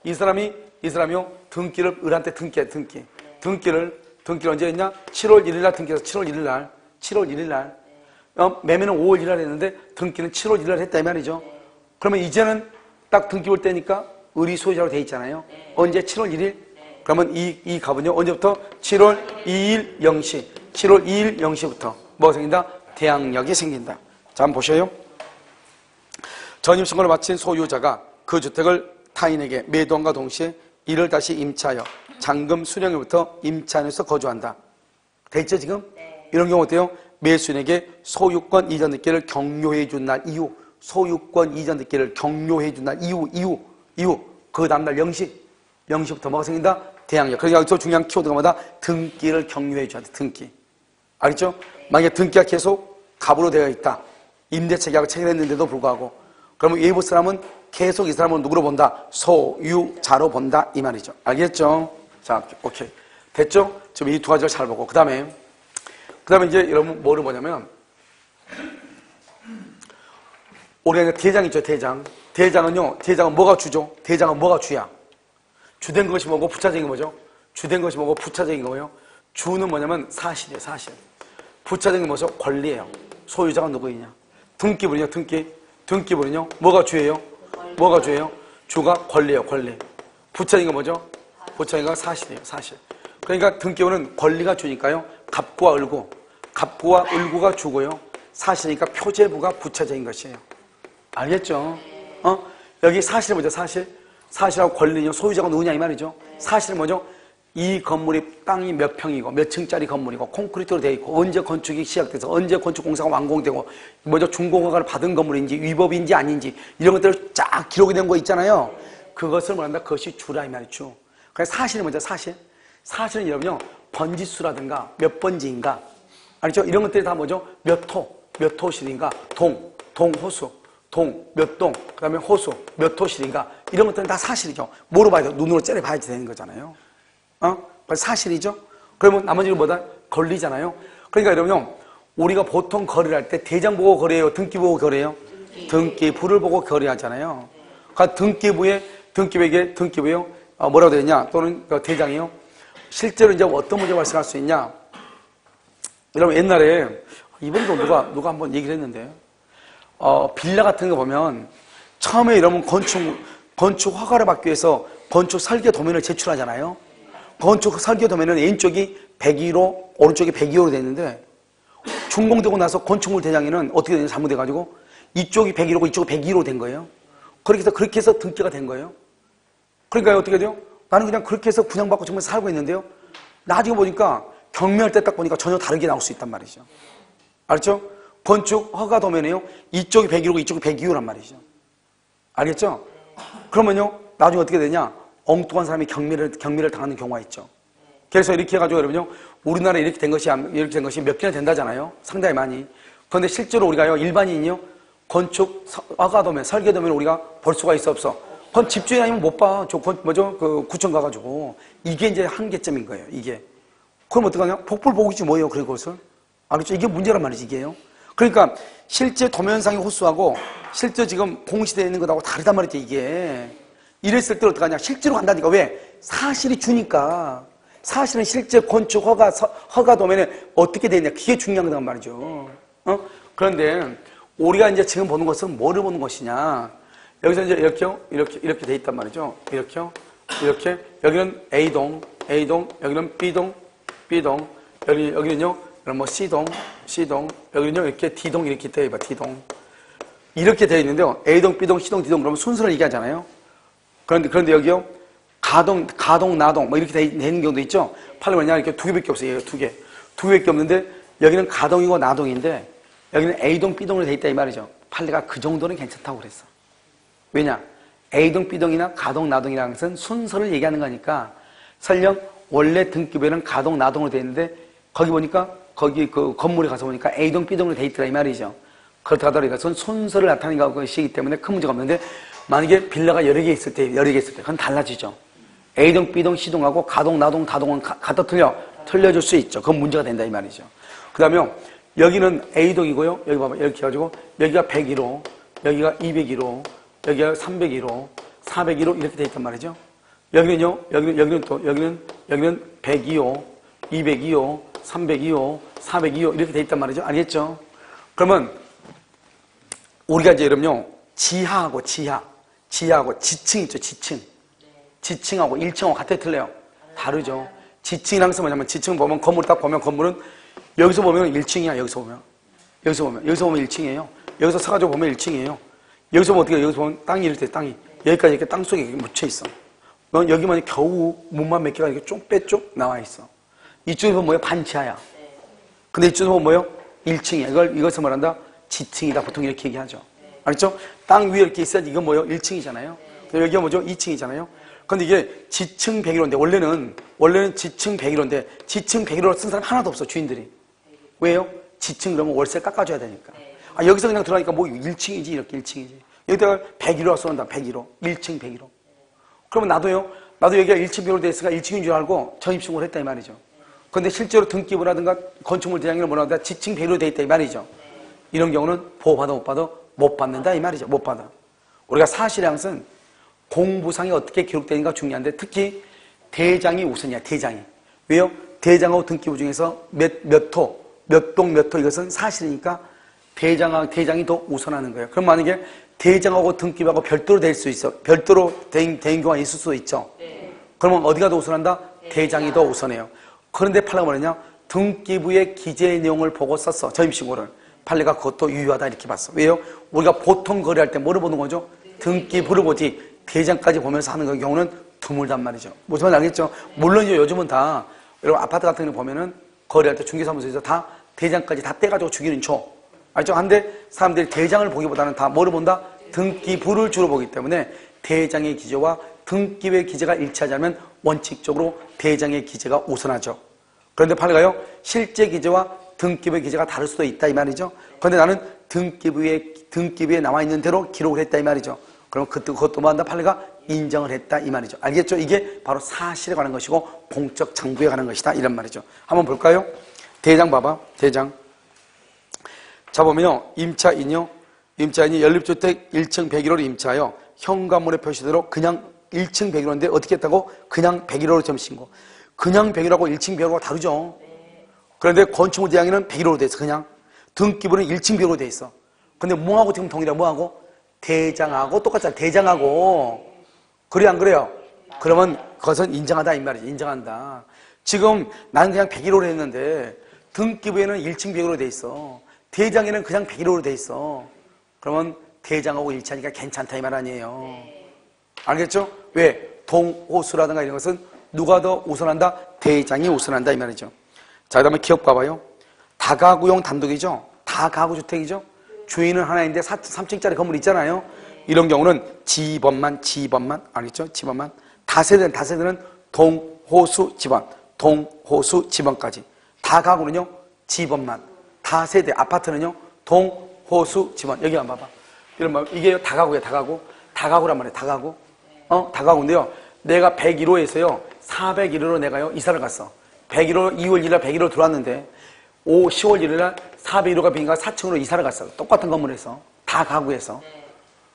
이 사람이요 등기를 을한테 등기를 언제 했냐? 7월 1일 날 등기해서 7월 1일 날 매매는 5월 1일 날 했는데 등기는 7월 1일 날 했다 이 말이죠. 그러면 이제는 딱 등기 볼 때니까 을이 소유자로 돼 있잖아요. 언제? 7월 1일? 그러면 이 갑은요 언제부터? 7월 2일 0시 7월 2일 0시부터 뭐가 생긴다? 대항력이 생긴다. 자, 한번 보셔요. 전입신고를 마친 소유자가 그 주택을 타인에게 매도함과 동시에 이를 다시 임차하여 잔금 수령일부터 임차인으로서 거주한다. 돼 있죠 지금? 이런 경우 어때요? 매수인에게 소유권 이전 등기를 격려해 준 날 이후 소유권 이전 등기를 격려해 준 날 이후 그 다음날 0시부터 뭐가 생긴다? 대항력. 그러니까 여기서 중요한 키워드가 뭐다? 등기를 격려해 줘야 돼. 등기. 알겠죠? 만약에 등기가 계속 갑으로 되어 있다. 임대차 계약을 체결했는데도 불구하고 그러면 외부 사람은 계속 이 사람을 누구로 본다? 소유자로 본다 이 말이죠. 알겠죠? 자, 오케이. 됐죠? 지금 이 두 가지를 잘 보고 그 다음에 이제 여러분 뭐를 보냐면 우리가 대장 있죠. 대장은 뭐가 주죠? 대장은 뭐가 주야? 주된 것이 뭐고 부차적인 거 뭐죠? 주된 것이 뭐고 부차적인 거예요? 주는 뭐냐면 사실이에요. 사실. 부차적인 게 뭐죠? 권리예요. 소유자가 누구이냐? 등기부는요. 등기부는요. 뭐가 주예요? 뭐가 주예요? 주가 권리예요. 권리. 부차적인 거 뭐죠? 부차적인 건 사실이에요. 사실. 그러니까 등기부는 권리가 주니까요. 갑과 을구가 주고요. 사실이니까 표제부가 부차적인 것이에요. 알겠죠? 여기 사실은 뭐죠? 사실하고 권리는요. 소유자가 누구냐 이 말이죠. 사실은 뭐죠? 이 건물이 땅이 몇 평이고 몇 층짜리 건물이고 콘크리트로 되어 있고 언제 건축이 시작돼서 언제 건축 공사가 완공되고 뭐죠? 준공허가를 받은 건물인지 위법인지 아닌지 이런 것들을 쫙 기록이 된 거 있잖아요. 그것을 뭐란다? 그것이 주라 이 말이죠. 주. 그래서 사실은 뭐죠? 사실은 여러분요. 번지수라든가 몇 번지인가 알죠? 이런 것들이 다 뭐죠? 몇 호실인가 동호수 몇 동, 그 다음에 호수, 몇 호실인가 이런 것들은 다 사실이죠. 뭐로 봐야 돼? 눈으로 째려봐야지 되는 거잖아요. 사실이죠? 그러면 나머지는 뭐다? 권리잖아요. 그러니까 여러분요, 우리가 보통 거래를 할 때 대장 보고 거래해요? 등기 보고 거래해요? 등기부를 보고 거래하잖아요. 그러니까 등기부에요? 뭐라고 되어 있냐? 또는 대장이요? 실제로 이제 어떤 문제가 발생할 수 있냐? 여러분 옛날에 이번에도 누가 한번 얘기를 했는데 빌라 같은 거 보면 처음에 이러면 건축 허가를 받기 위해서 건축 설계 도면을 제출하잖아요. 건축 설계 도면은 왼쪽이 102로 오른쪽이 102호로 되어 있는데 준공되고 나서 건축물 대장에는 어떻게 되냐 잘못돼가지고 이쪽이 101호고 이쪽이 102로 된 거예요. 그렇게 해서 등기가 된 거예요. 그러니까 어떻게 돼요? 나는 그냥 그렇게 해서 분양받고 정말 살고 있는데요. 나중에 보니까 경매할 때 딱 보니까 전혀 다르게 나올 수 있단 말이죠. 알죠? 건축 허가 도면에요. 이쪽이 101호고 이쪽이 102호란 말이죠. 알겠죠? 그러면요. 나중에 어떻게 되냐? 엉뚱한 사람이 경매를 당하는 경우가 있죠. 그래서 이렇게 해가지고 여러분요. 우리나라에 이렇게 된 것이 몇 개나 된다잖아요. 상당히 많이. 그런데 실제로 우리가요. 일반인이요. 건축 허가 도면, 설계 도면 우리가 볼 수가 있어 없어? 그건 집주인 아니면 못 봐. 구청 가가지고. 이게 이제 한계점인 거예요. 이게. 그럼 어떡하냐? 복불복이지 뭐예요. 그것을. 알겠죠? 이게 문제란 말이지 이게요. 그러니까 실제 도면상의 호수하고 실제 지금 공시되어 있는 것하고 다르단 말이죠 이게. 이랬을 때 어떡하냐? 실제로 간다니까. 왜? 사실이 주니까. 사실은 실제 건축 허가 도면에 어떻게 되냐? 그게 중요한 거란 말이죠. 그런데 우리가 이제 지금 보는 것은 뭐를 보는 것이냐? 여기서 이제 이렇게 돼 있단 말이죠. 이렇게 여기는 A동, 여기는 B동, 여기는요. 그럼 뭐 C동, 여기는요. 이렇게 D동 이렇게 돼 봐. D동. 이렇게 돼 있는데요. A동, B동, C동, D동 그러면 순서를 얘기하잖아요. 그런데 여기요. 가동, 나동 뭐 이렇게 돼 있는 경우도 있죠. 팔로 뭐냐 이렇게 두 개밖에 없어요. 두 개. 두 개밖에 없는데 여기는 가동이고 나동인데 여기는 A동, B동으로 돼 있다 이 말이죠. 판례가 그 정도는 괜찮다고 그랬어. 왜냐? A동, B동이나 가동, 나동이라는 것은 순서를 얘기하는 거니까 설령 원래 등기부에는 가동, 나동으로 돼 있는데 거기 보니까 거기 그 건물에 가서 보니까 A동, B동으로 돼 있더라 이 말이죠. 그렇다 하더라도 이것은 순서를 나타내는 것이기 때문에 큰 문제가 없는데 만약에 빌라가 여러 개 있을 때 그건 달라지죠. A동, B동, C동하고 가동, 나동, 다동은 갖다 틀려줄 수 있죠. 그건 문제가 된다 이 말이죠. 그 다음에 여기는 A동이고요. 여기 봐봐. 이렇게 해가지고 여기가 101호, 여기가 201호, 여기가 301호, 401호 이렇게 돼 있단 말이죠. 여기는요. 여기는 102호, 202호, 302호, 402호 이렇게 돼 있단 말이죠. 알겠죠? 그러면 우리가 이제 여러분요. 지하하고 지층 있죠. 지층하고 1층하고 같아 틀려요. 다르죠. 지층이라는 것은 뭐냐면 지층 보면 건물 딱 보면 건물은 여기서 보면 1층이야. 여기서 보면 1층이에요. 여기서 서가지고 보면 1층이에요. 여기서 보면 어떻게 여기서 보면 땅이 이렇게 땅이 여기까지 이렇게 땅 속에 묻혀 있어. 여기만 겨우 문만 몇 개가 이렇게 쫑빼쪽 나와 있어. 이쪽에서 보면 뭐야? 반지하야. 근데 이쪽에서 보면 뭐예요? 1층이야. 이것을 말한다? 지층이다. 보통 이렇게 얘기하죠. 알겠죠? 땅 위에 이렇게 있어야지 이건 뭐예요? 1층이잖아요. 여기가 뭐죠? 2층이잖아요. 근데 이게 지층 101호인데 원래는 지층 101호인데 지층 101호를 쓴 사람 하나도 없어. 주인들이. 왜요? 지층 그러면 월세 깎아줘야 되니까. 아, 여기서 그냥 들어가니까 뭐 1층이지 이렇게 1층이지. 여기다가 101호라 써놓는다. 101호. 1층 101호. 그러면 나도 여기가 1층 101호로 돼 있으니까 1층인 줄 알고 전입신고를 했다 이 말이죠. 근데 실제로 등기부라든가 건축물 대장이나 뭐라든가 지층 101호로 돼 있다 이 말이죠. 이런 경우는 보호받아 못 받아? 못 받는다 이 말이죠. 못 받아. 우리가 사실의 것은 공부상에 어떻게 기록되는가 중요한데 특히 대장이 우선이야. 대장이. 왜요? 대장하고 등기부 중에서 몇 동 이것은 사실이니까 대장이 더 우선하는 거예요. 그럼 만약에 대장하고 등기부하고 별도로 될 수 있어. 별도로 된 경우가 있을 수도 있죠. 그러면 어디가 더 우선한다? 대장이 더 우선해요. 그런데 판례가 뭐냐? 등기부의 기재 내용을 보고 썼어. 전입신고를. 판례가 그것도 유효하다 이렇게 봤어. 왜요? 우리가 보통 거래할 때 뭐를 보는 거죠? 등기부를 보지 대장까지 보면서 하는 경우는 드물단 말이죠. 무슨 말인지 알겠죠? 물론 요즘은 다 여러분 아파트 같은 거 보면은 거래할 때 중개사무소에서 다 대장까지 다 떼가지고 주기는 줘. 알죠? 한데 사람들이 대장을 보기보다는 다 뭐를 본다? 등기부를 주로 보기 때문에 대장의 기재와 등기부의 기재가 일치하지 않으면 원칙적으로 대장의 기재가 우선하죠. 그런데 판례가요, 실제 기재와 등기부의 기재가 다를 수도 있다 이 말이죠. 그런데 나는 등기부에 나와 있는 대로 기록을 했다 이 말이죠. 그럼 그것도 뭐한다? 판례가 인정을 했다 이 말이죠. 알겠죠? 이게 바로 사실에 관한 것이고 공적 장부에 관한 것이다 이런 말이죠. 한번 볼까요? 대장 봐봐. 대장. 자 보면요. 임차인이 연립주택 1층 101호로 임차하여 현관문에 표시대로 그냥 1층 101호인데 어떻게 했다고? 그냥 101호로 점신고. 그냥 101호하고 1층 101호가 다르죠. 그런데 건축물 대장에는 101호로 돼 있어. 그냥 등기부는 1층 101호로 돼 있어. 근데 뭐하고 지금 동일해? 뭐하고? 대장하고 똑같잖아. 대장하고. 그래 안 그래요? 그러면 그것은 인정하다 이 말이지. 인정한다. 지금 나는 그냥 101호로 했는데 등기부에는 1층 101호로 돼 있어. 대장에는 그냥 101호로 돼 있어. 그러면 대장하고 일치하니까 괜찮다 이 말 아니에요. 알겠죠? 왜? 동호수라든가 이런 것은 누가 더 우선한다? 대장이 우선한다 이 말이죠. 자, 그 다음에 기억 봐봐요. 다가구용 단독이죠. 다가구주택이죠. 주인은 하나인데 3층짜리 건물 있잖아요. 이런 경우는 지번만 알겠죠? 지번만. 다세대는 동호수 지번까지. 다가구는요 지번만. 다세대 아파트는요 동호수 지번. 여기만 봐봐. 이런 말 이게 다가구야. 다가구란 말이에요. 다가구인데요. 내가 101호에서요 401호로 내가요 이사를 갔어. 101호 2월 1일 날 101호 들어왔는데 10월 1일 날 401호가 비니까 4층으로 이사를 갔어. 똑같은 건물에서 다가구에서.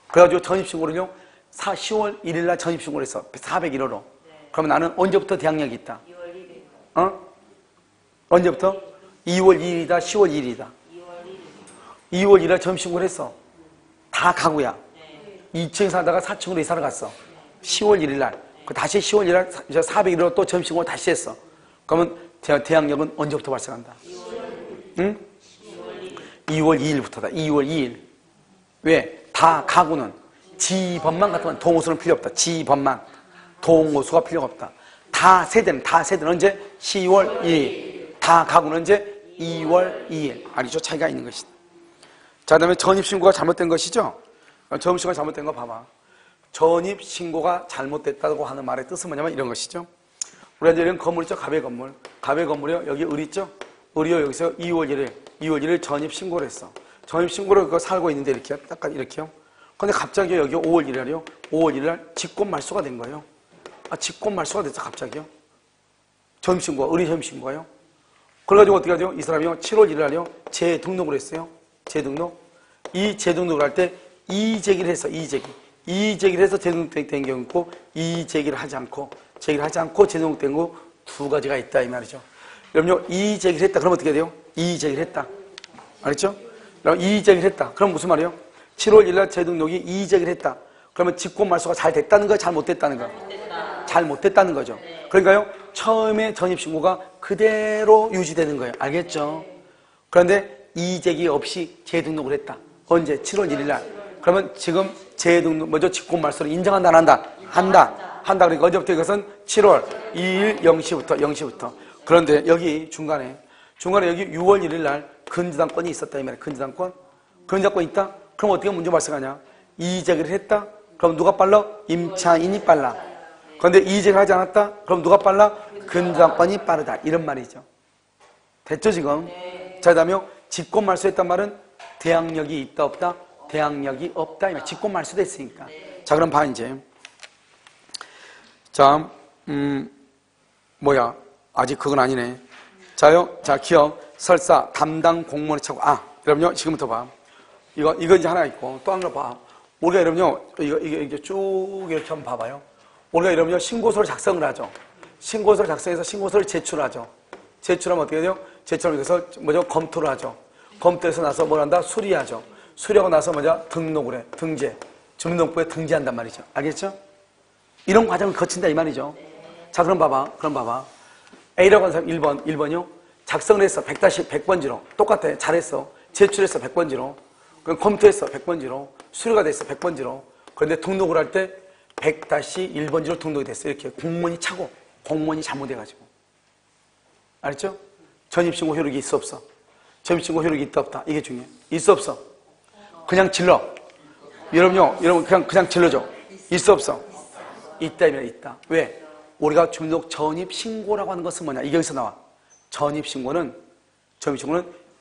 그래가지고 전입신고를요 10월 1일 날 전입신고를 했어. 401호로. 그러면 나는 언제부터 대항력이 있다? 2월 1일. 언제부터? 2월 2일이다 10월 1일이다 2월 1일 날 전입신고를 했어. 다 가구야. 2층에 살다가 4층으로 이사를 갔어. 10월 1일 날. 다시 10월 1일 날 401호로 또 전입신고를 다시 했어. 그러면 대항력은 언제부터 발생한다? 응? 2월 2일부터다. 2월 2일. 왜? 다 가구는 지번만 같으면 동호수는 필요 없다. 지번만. 동호수가 필요가 없다. 다세대는 언제? 10월 2일. 다 가구는 이제 2월 2일. 알겠죠? 차이가 있는 것이다. 자, 그 다음에 전입신고가 잘못된 것이죠? 전입신고가 잘못된 거 봐봐. 전입신고가 잘못됐다고 하는 말의 뜻은 뭐냐면 이런 것이죠. 우리가 이제 이런 건물 있죠? 갑의 건물. 갑의 건물이요. 여기 을 있죠? 을이요. 여기서 2월 1일 전입신고를 했어. 전입신고를 그거 살고 있는데 이렇게요. 딱 이렇게요. 근데 갑자기 여기 5월 1일이요. 5월 1일 직권말소가 된 거예요. 아, 직권말소가 됐어, 갑자기요. 전입신고, 을이 전입신고예요. 그래가지고 어떻게 하죠? 이 사람이요. 7월 1일 날이요. 재등록을 했어요. 재등록. 이 재등록을 할 때 이의제기를 했어, 이의제기. 이의제기를 해서 재등록된 경우 있고, 이의제기를 하지 않고 재등록된 거 두 가지가 있다, 이 말이죠. 여러분요, 이의제기를 했다. 그럼 어떻게 돼요? 이의제기를 했다. 알겠죠? 그럼 이의제기를 했다. 그럼 무슨 말이에요? 7월 1일 날 재등록이 이의제기를 했다. 그러면 직권말소가 잘 됐다는 거야? 잘 못됐다는 거야? 잘 못됐다는 거죠. 그러니까요, 처음에 전입신고가 그대로 유지되는 거예요. 알겠죠? 그런데 이의제기 없이 재등록을 했다. 언제? 7월 1일 날. 그러면 지금 재등록, 먼저 직권말소를 인정한다, 안 한다? 한다. 그러니까 언제부터 이것은 7월 2일 0시부터. 그런데 여기 중간에 여기 6월 1일 날 근저당권이 있었다, 이 말이야. 근저당권 있다? 그럼 어떻게 문제 발생하냐? 이의제기를 했다? 그럼 누가 빨라? 임차인이 빨라. 그런데 이의제기를 하지 않았다? 그럼 누가 빨라? 근저당권이 빠르다. 이런 말이죠. 됐죠, 지금? 자, 그 다음에 직권말소했단 말은 대항력이 있다, 없다? 대항력이 없다. 이 말. 직권말소도 했으니까. 자, 그럼 봐, 이제. 자, 아직 그건 아니네. 자, 기억, 설사, 담당 공무원의 차고. 여러분요, 지금부터 봐. 이거 이제 하나 있고, 또 하나 봐. 우리가 여러분요, 이게 쭉 이렇게 한번 봐봐요. 우리가 여러분요, 신고서를 작성을 하죠. 신고서를 작성해서 신고서를 제출하죠. 제출하면 어떻게 돼요? 제출하면 여기서 검토를 하죠. 검토해서 나서 뭘 한다? 수리하죠. 수리하고 나서 등록을 해. 등재. 주민등록부에 등재한단 말이죠. 알겠죠? 이런 과정을 거친다, 이 말이죠. 자, 그럼 봐봐. A라고 하는 사람 1번이요. 작성을 했어. 100번지로. 똑같아. 잘했어. 제출했어. 100번지로. 그럼 검토했어. 100번지로. 수리가 됐어. 100번지로. 그런데 등록을 할 때 100-1번지로 등록이 됐어. 이렇게 공무원이 차고, 공무원이 잘못해가지고. 알았죠? 전입신고 효력이 있어, 없어? 전입신고 효력이 있다, 없다? 이게 중요해. 있어, 없어? 그냥 질러. 여러분 그냥 질러줘. 있어, 없어? 있다면 있다. 왜? 우리가 주민등록 전입신고라고 하는 것은 뭐냐? 이게 여기서 나와. 전입신고는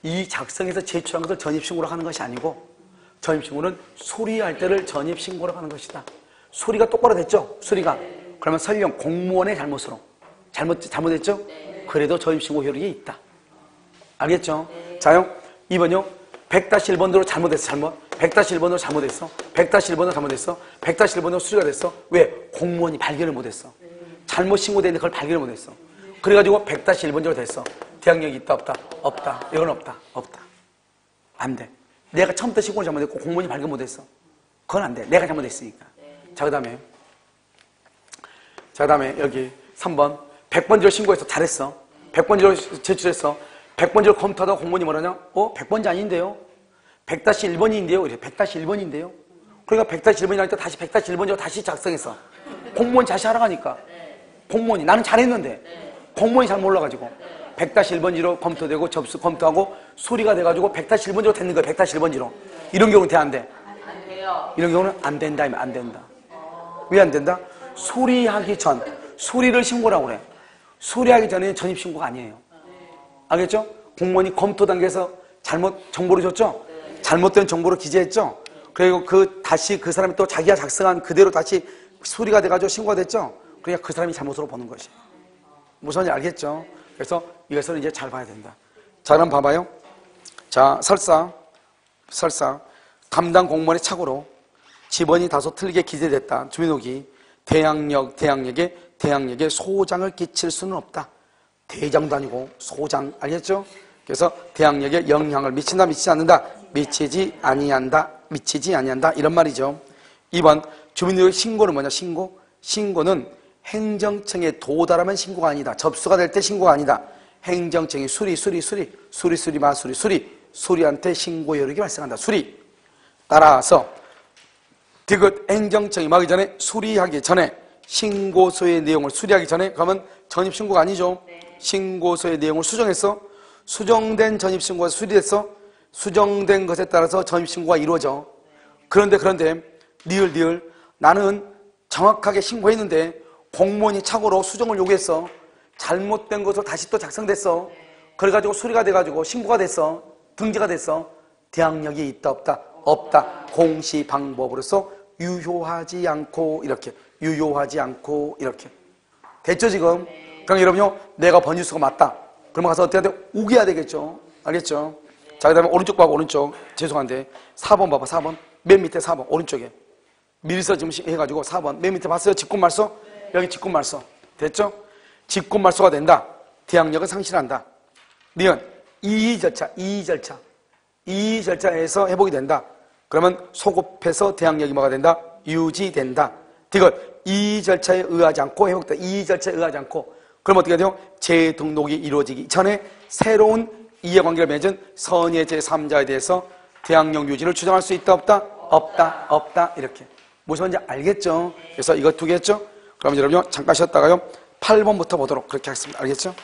이 작성해서 제출한 것을 전입신고라고 하는 것이 아니고, 전입신고는 수리할 때를 전입신고라고 하는 것이다. 수리가 똑바로 됐죠? 수리가. 그러면 설령 공무원의 잘못으로. 잘못했죠? 그래도 전입신고 효력이 있다. 알겠죠? 자요, 2번요. 100-1번으로 잘못했어, 100-1번으로 잘못했어. 100-1번으로 잘못했어. 100-1번으로 수리가 됐어. 왜? 공무원이 발견을 못했어. 잘못 신고되는데 그걸 발견을 못했어. 그래가지고 100-1번으로 됐어. 대항력이 있다, 없다? 없다. 이건 없다. 안 돼. 내가 처음부터 신고를 잘못했고 공무원이 발견 못했어. 그건 안 돼. 내가 잘못했으니까. 자, 그 다음에 여기 3번. 100번지로 신고해서 잘했어. 100번지로 제출했어. 100번지로 검토하다가 공무원이 뭐라냐? 100번지 아닌데요? 100-1번인데요? 그래, 100-1번인데요? 그러니까 100-1번이니까 다시 100-1번지로 다시 작성했어. 공무원이 다시 하러 가니까. 공무원이, 나는 잘했는데. 공무원이 잘 몰라가지고. 100-1번지로 검토되고 검토하고 수리가 돼가지고 100-1번지로 됐는 거야, 100-1번지로. 이런 경우는 돼, 안 돼? 안 돼요. 이런 경우는 안 된다, 안 된다. 왜 안 된다? 수리하기 전. 수리를 신고라고 그래. 수리하기 전에는 전입신고가 아니에요. 알겠죠? 공무원이 검토 단계에서 잘못 정보를 줬죠? 잘못된 정보를 기재했죠? 그리고 다시 그 사람이 또 자기가 작성한 그대로 다시 수리가 돼가지고 신고가 됐죠? 그러니까 그 사람이 잘못으로 보는 것이. 무슨 말인지 알겠죠? 그래서 이것을 이제 잘 봐야 된다. 자, 그럼 봐봐요. 자, 설사 담당 공무원의 착오로 집원이 다소 틀리게 기재됐다. 주민등록이 대항력에 소장을 끼칠 수는 없다. 대장도 아니고 소장, 알겠죠? 그래서 대항력에 영향을 미친다, 미치지 않는다? 미치지 아니한다 이런 말이죠. 2번 주민등록 신고는 뭐냐? 신고는 행정청에 도달하면 신고가 아니다. 접수가 될 때 신고가 아니다. 행정청이 수리한테 신고 여력이 발생한다. 수리. 따라서 디귿 행정청이 하기 전에 수리하기 전에 신고서의 내용을 수리하기 전에 그러면 전입신고가 아니죠. 신고서의 내용을 수정했어. 수정된 전입신고가 수리됐어. 수정된 것에 따라서 전입신고가 이루어져. 그런데 니을 나는 정확하게 신고했는데 공무원이 착오로 수정을 요구했어. 잘못된 것으로 다시 또 작성됐어. 그래가지고 수리가 돼가지고 신고가 됐어. 등재가 됐어. 대항력이 있다 없다? 없다. 공시 방법으로서 유효하지 않고 이렇게 됐죠 지금? 그럼 여러분요, 내가 번지수가 맞다. 그러면 가서 어떻게 해야 돼? 우겨야 되겠죠. 알겠죠? 자, 그 다음에 오른쪽 봐봐. 오른쪽. 죄송한데 4번 봐봐. 4번 맨 밑에 4번 오른쪽에 밀서 지금 해가지고 4번 맨 밑에 봤어요? 직권말소? 여기 직권말소 됐죠? 직권말소가 된다. 대항력은 상실한다. 니은 이의 절차에서 회복이 된다. 그러면 소급해서 대항력이 뭐가 된다? 유지된다. 디귿 이의 절차에 의하지 않고 회복된다. 이의 절차에 의하지 않고. 그럼 어떻게 돼요? 재등록이 이루어지기 전에 새로운 이해관계를 맺은 선의 제3자에 대해서 대항력 유지를 주장할 수 있다 없다? 없다 이렇게. 무슨 말인지 알겠죠? 그래서 이거 두 개 했죠? 그럼 여러분요 잠깐 쉬었다가요 8번부터 보도록 그렇게 하겠습니다. 알겠죠?